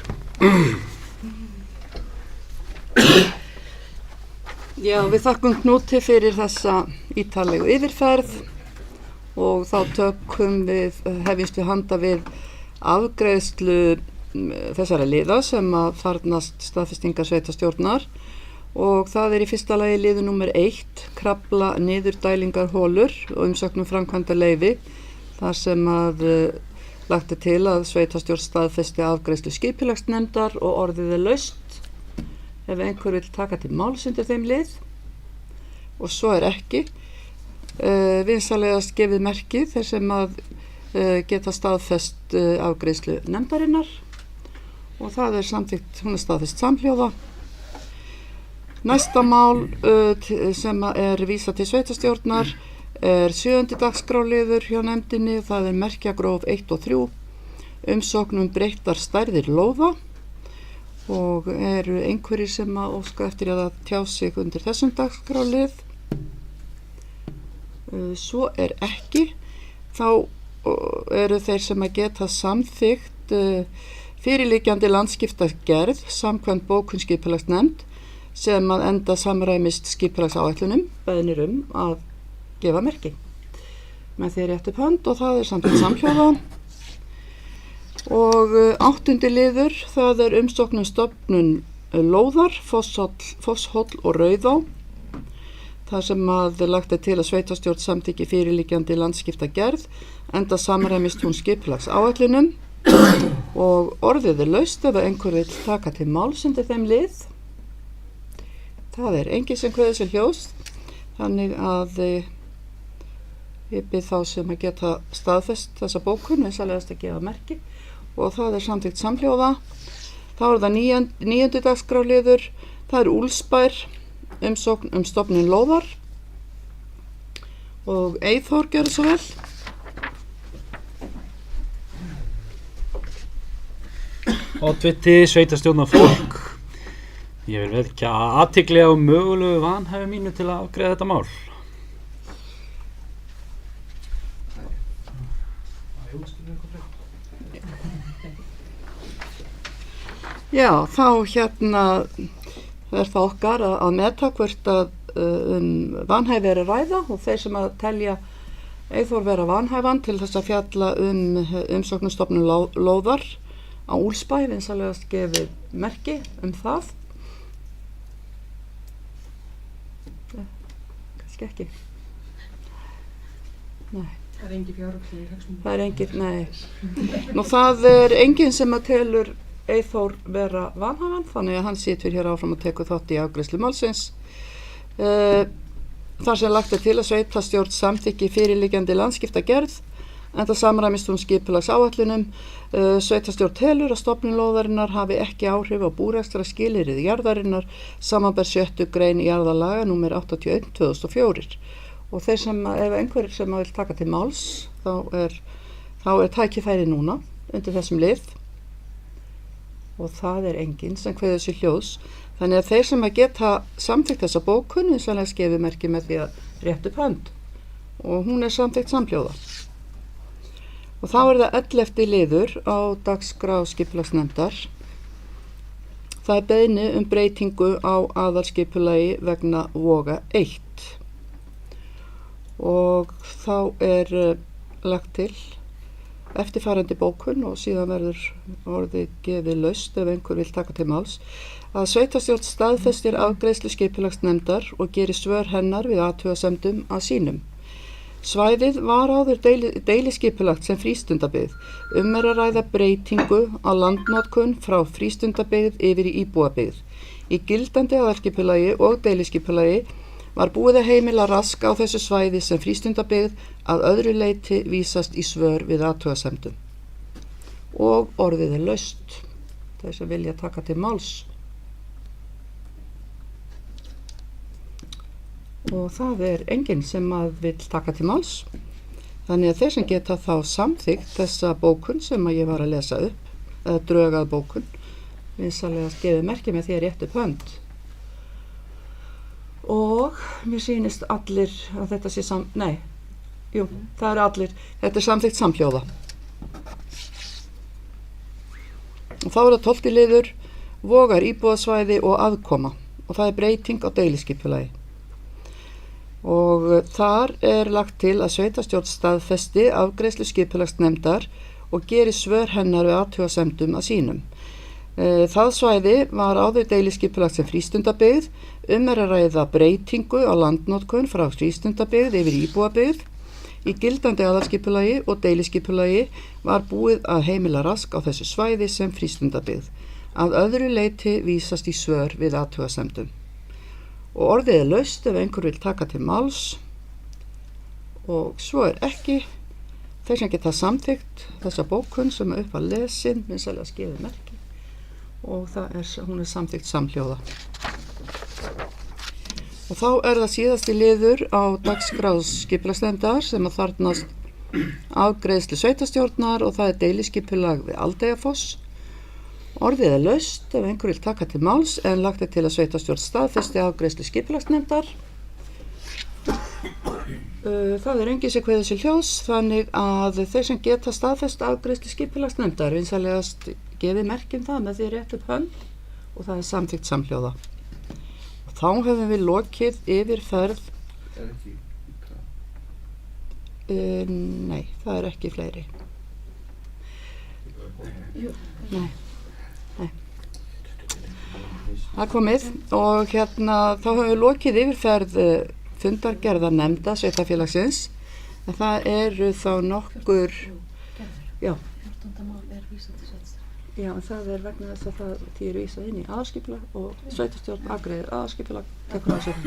S1: Já, við þakkum Knúti fyrir þessa ítarlegu yfirferð og þá hefjumst við handa við afgreiðslu þessara liða sem að þarfnast staðfestingar sveitarstjórnar. Og það í fyrsta lagi liður númer 1, krafla niðurdælingar holur og umsögnum framkvæmda leyfi, þar sem að lagt til að sveitarstjórn staðfesti afgreiðslu skipulagsnefndar og orðið laust ef einhver vill taka til máls undir þeim lið. Og svo ekki. Vinsalegast gefið merki þeir sem að geta staðfest afgreiðslu nefndarinnar og það samþykkt, hún staðfest samhljóða. Næsta mál sem vísað til sveitarstjórnar 7. dagskráliður hjá nefndinni, það merkjagróf 1 og 3, umsókn breyttar stærðir lóða og eru einhverjir sem að óska eftir að tjá sig undir þessum dagskrálið. Svo ekki, þá eru þeir sem að geta samþykkt fyrirliggjandi landskiptagerð samkvæmt bókun skipulagsnefnd sem að enda samræmist skipulagsáætlunum beiðnir að gefa merki með því rétt upp hönd og það er samtidig samhljóða. Og 8. liður, það er umsókn stofnun lóðar, Fosshóll og Rauðá, þar sem að lagt til að sveitarstjórn samþykki fyrirliggjandi landskiptagerð enda samræmist hún skipulagsáætlunum og orðið er laust ef einhver vill taka til máls undir þeim lið. Það er enginn sem kveður sér hljóðs, þannig að ég bið þá sem að geta staðfest þessa bókun vinsamlegast að gefa merki og það er samþykkt samhljóða. Þá er það 9. dagskrárliður, það er Úlfsbær, umsókn stofnun lóðar og Eyþór gjörðu svo vel.
S10: Oddviti, sveitarstjórnar fólk. Ég vil vekja athygli á mögulegu vanhæfi mínu til að afgreiða þetta mál.
S1: Já, þá er það okkar að meta hvort að vanhæfi er að ræða og þeir sem að telja Eyþór vera vanhæfan til þess að fjalla umsóknarstofnun lóðar á Úlfsbæ, vinsamlegast gefið merki það. Kannski ekki. Nei.
S4: Það er engin fjárhagslegir hagsmunir.
S1: Það er engin, nei. Nú það er enginn sem að telur Eyþór vera vanhæfan, þannig að hann situr hér áfram og tekur þátt í afgreiðslu málsins. Þar sem lagt til að sveitarstjórn samþykki fyrirliggjandi landskiptagerð enda samræmist hún skipulagsáætlunum. Sveitarstjórn telur að stofnun lóðarinnar hafi ekki áhrif á búrekstrarskilyrði jarðarinnar samanber 6. grein jarðalaga númer 81/2004 og þeir sem, ef einhverjir sem vil taka til máls þá er tækifæri núna undir þessum lið og það er enginn sem kveður sér hljóðs, þannig að þeir sem að geta samþykkt þessa bókun vinsamlegast gefið merki með því að rétt upp hönd og hún er samþykkt samhljóða. Og þá er það 11. liður á dagskrá skipulagsnefndar. Það er beiðni breytingu á aðalskipulagi vegna Voga 1. Og þá er lagt til eftirfarandi bókun og síðan verður orðið gefið laust ef einhver vil taka til máls að sveitarstjórn staðfestir afgreiðslu skipulagsnefndar og gerir svör hennar við athugasemdum að sínum. Svæðið var áður deiliskipulagt sem frístundabyggð. Er að ræða breytingu á landnotkun frá frístundabyggð yfir í íbúabyggð. Í gildandi aðalskipulagi og deiliskipulagi var búið að heimila rask á þessu svæði sem frístundabyggð að öðru leyti vísast í svör við athugasemdum. Og orðið er laust. Þeir sem vilja taka til máls. Og það er enginn sem að vil taka til máls. Þannig að þeir sem geta þá samþykkt þessa bókun sem að ég var að lesa upp, eða drögað bókun, vinsamlegast gefið merki með því að rétt upp hönd. Og mér sýnist allir að þetta sé það er allir, þetta er samþykkt samhljóða. Og þá er það 12. liður, Vogar íbúðasvæði og aðkoma og það er breyting á deiliskipulagi. Og þar er lagt til að sveitarstjórn staðfesti afgreiðslu skipulagsnefndar og geri svör hennar við athugasemdum að sínum. Það svæði var áður deiliskipulagt sem frístundabyggð, er að ræða breytingu á landnotkun frá frístundabyggð yfir íbúabyggð. Í gildandi aðalskipulagi og deiliskipulagi var búið að heimila rask á þessu svæði sem frístundabyggð. Að öðru leyti vísast í svör við athugasemdum. Og orðið er laust ef einhver vil taka til máls og svo er ekki. Þeir sem geta samþykkt þessa bókun sem er upp að lesin vinsamlegast gefið merki og hún er samþykkt samhljóða. Og þá er það síðasti liður á dagskrá skipulagsnefndar sem að þarfnast afgreiðslu sveitarstjórnar og það er deiliskipulag við Aldeyjarfoss. Orðið er laust ef einhver vil taka til máls en lagt til að sveitarstjórn staðfesti afgreiðslu skipulagsnefndar. Það er enginn sem kveður sér hljóðs, þannig að þeir sem geta staðfest afgreiðslu skipulagsnefndar vinsamlegast gefið merki það með því rétt upp hönd og það er samþykkt samhljóða. þá höfum við lokið yfirferð.
S5: ekki
S1: Nei, það er ekki fleiri. Nei. Það er komið og hérna þá höfum við lokið yfirferð fundargerðar nefnda sveitarfélagsins, en það eru þá nokkur, já.
S6: 14. mál er vísað til sveitarstjóra.
S1: Já, en það er vegna þess að því eru vísað inn í aðalskipulag og sveitarstjórn afgreiðir aðalskipulag tekur það sér.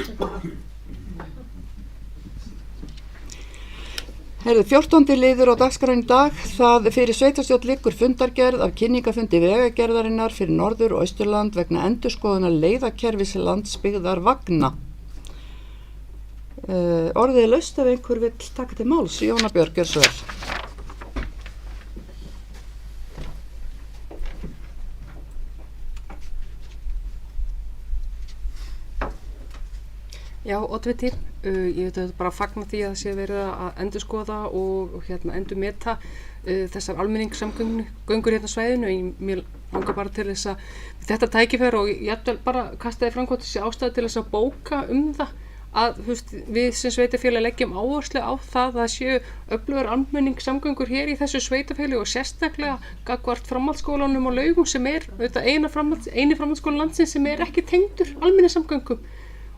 S1: Heyrðu, 14. liður á dagskráin í dag, það fyrir sveitarstjórn liggur fundargerð af kynningafundi vegagerðarinnar fyrir Norður- og Austurland vegna endurskoðunar leiðakerfis landsbyggðar vagna. Orðið er laust ef einhver vill taka til máls. Jóna Björg, gjör svo vel.
S4: Já, oddviti, ég veit að bara fagna því að það sé verið að endurskoða og hérna endurmeta þessar almenningssamgöngur hérna á svæðinu. Mér langar bara til þess að þetta tækifæri og jafnvel bara kastaði framkvæmt þessi ástæðu til þess að bóka það að við sem sveitarfélag leggjum áherslu á það að það séu öflugar almenningssamgöngur hér í þessu sveitarfélagi og sérstaklega gagnvart framhaldsskólanum og Laugum sem er eini framhaldsskóla landsins sem er ekki tengdur almenningssamgöngum.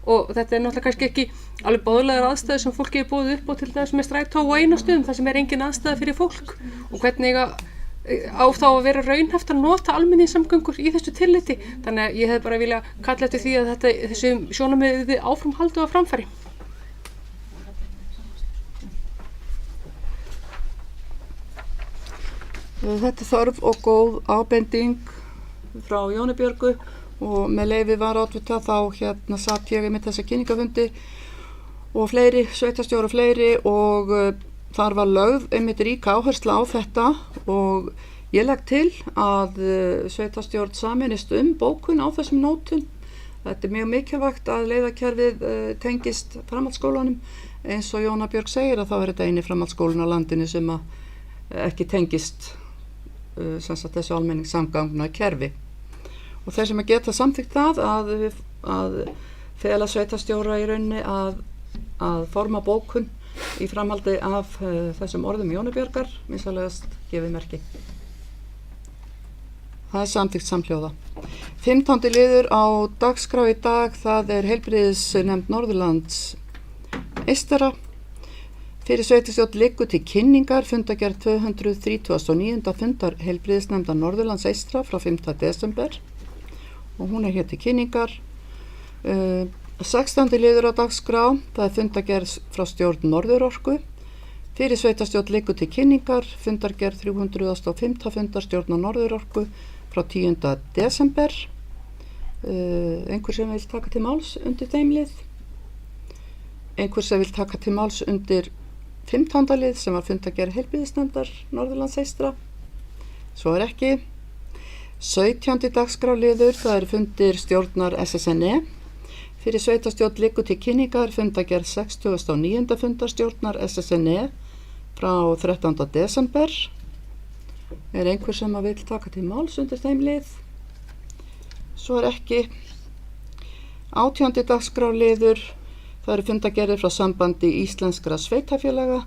S4: Og þetta er náttúrulega kannski ekki alveg boðlegar aðstæður sem fólki er boðið upp og til dæmis með strætó á einastöðum þar sem er engin aðstæða fyrir fólk og hvernig á þá að vera raunhæft að nota almenningssamgöngur í þessu tilliti. Þannig að ég hef bara viljað kalla eftir því að þessu sjónarmiði áfram haldi á framfæri.
S1: Þetta er þörf og góð ábending frá Jóni Björgu. Og með leyfi varaoddvita þá satt ég með þessa kynningafundi og fleiri, sveitarstjórar og fleiri og þar var lögð einmitt ríka áhersla á þetta og ég legg til að sveitarstjórn sameinist bókun á þessum nótum. Þetta er mjög mikilvægt að leiðakerfið tengist framhaldsskólanum. Eins og Jóna Björg segir að þá er þetta eini framhaldsskólinn á landinu sem ekki tengist þessu almenningssamgangna kerfi. Og þeir sem geta samþykkt það að fela sveitarstjóra í rauninni að forma bókun í framhaldi af þessum orðum Jónu Björgar, vinsamlegast gefið merki. Það er samþykkt samhljóða. 15. liður á dagskrá í dag, það er heilbrigðisnefnd Norðurlands Eystara. Fyrir sveitarstjórn liggur til kynningar fundargerð 239. fundar heilbrigðisnefndar Norðurlands Eystra frá 5. desember. Og hún er hér til kynningar. 16. liður á dagskrá, það er fundargerð frá stjórn Norðurorku. Fyrir sveitarstjórn liggur til kynningar, fundargerð 305. fundar stjórnar Norðurorku frá 10. desember. Einhver sem vil taka til máls undir þeim lið? Einhver sem vil taka til máls undir 15. lið sem var fundargerð heilbrigðisnefndar Norðurlands Eystra? Svo er ekki. 17. dagskráliður, það eru fundir stjórnar SSNE. Fyrir sveitarstjórn liggur til kynningar fundargerð 69. fundar stjórnar SSNE frá 13. desember. Er einhver sem vil taka til máls undir þeim lið? Svo er ekki. 18. dagskráliður, það eru fundargerðir frá sambandi íslenskra sveitarfélaga.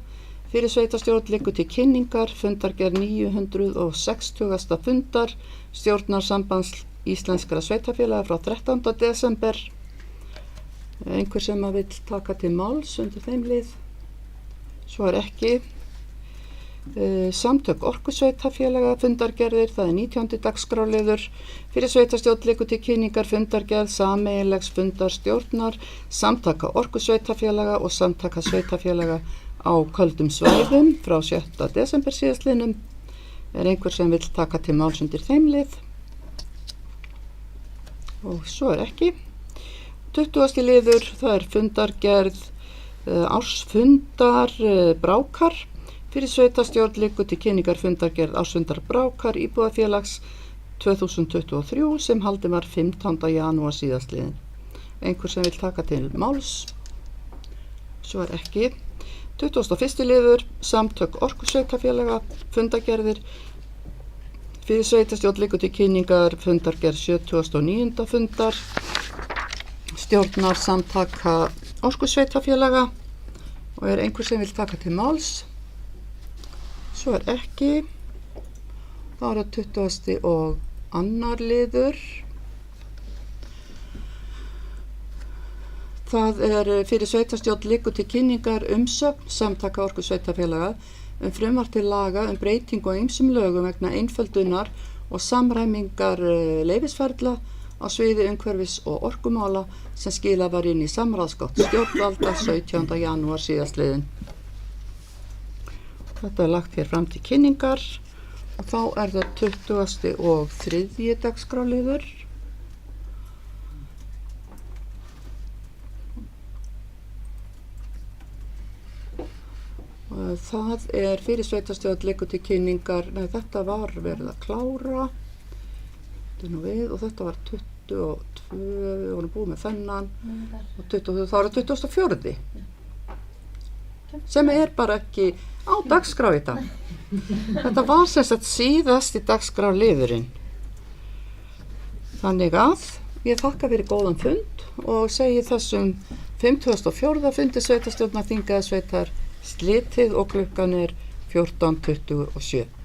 S1: Fyrir sveitarstjórn liggur til kynningar fundargerð 960. fundar stjórnar sambands íslenskra sveitarfélaga frá 13. desember. Einhver sem vil taka til máls undir þeim lið? Svo er ekki. Samtök orkusveitarfélaga fundargerðir, það er 19. dagskráliður. Fyrir sveitarstjórn liggur til kynningar fundargerð sameiginlegs fundar stjórnar samtaka orkusveitarfélaga og samtaka sveitarfélaga á köldum svæðum frá 7. desember síðastliðnum. Er einhver sem vil taka til máls undir þeim lið? Og svo er ekki. 20. liður, það er fundargerð ársfundar Brákar. Fyrir sveitarstjórn liggur til kynningar fundargerð ársfundar Brákar íbúðafélags 2023 sem haldin var 15. janúar síðastliðin. Einhver sem vil taka til máls? Svo er ekki. 21. liður, samtök orkusveitarfélaga, fundargerðir. Fyrir sveitarstjórn liggur til kynningar fundargerð 79. fundar. stjórnar samtaka orkusveitafélaga og er einhver sem vil taka til máls? Svo er ekki. Það er að 20. og annar liður. Það er fyrir sveitarstjórn liggur til kynningar umsögn samtaka orkusveitafélaga frumvarp til laga breytingu á ýmsum lögum vegna einföldunar og samræmingar leyfisferla á sviði umhverfis og orkumála sem skilað var inn í samráðsgátt stjórnvalda 17. janúar síðastliðinn. Þetta er lagt hér fram til kynningar og þá er það 20. og 3. dagskráliður. Það er fyrir sveitarstjórn liggur til kynningar, þetta var verið að klára, og þetta var 22, við vorum búið með þennan, og 20, þá er það 24. Sem er bara ekki á dagskrá í dag. Þetta var sem sagt síðast í dagskrárliðurinn. Þannig að ég þakka fyrir góðan fund og segi þessum 54. fundi sveitarstjórnar þingaðasveitar slitið og klukkan er 14:27.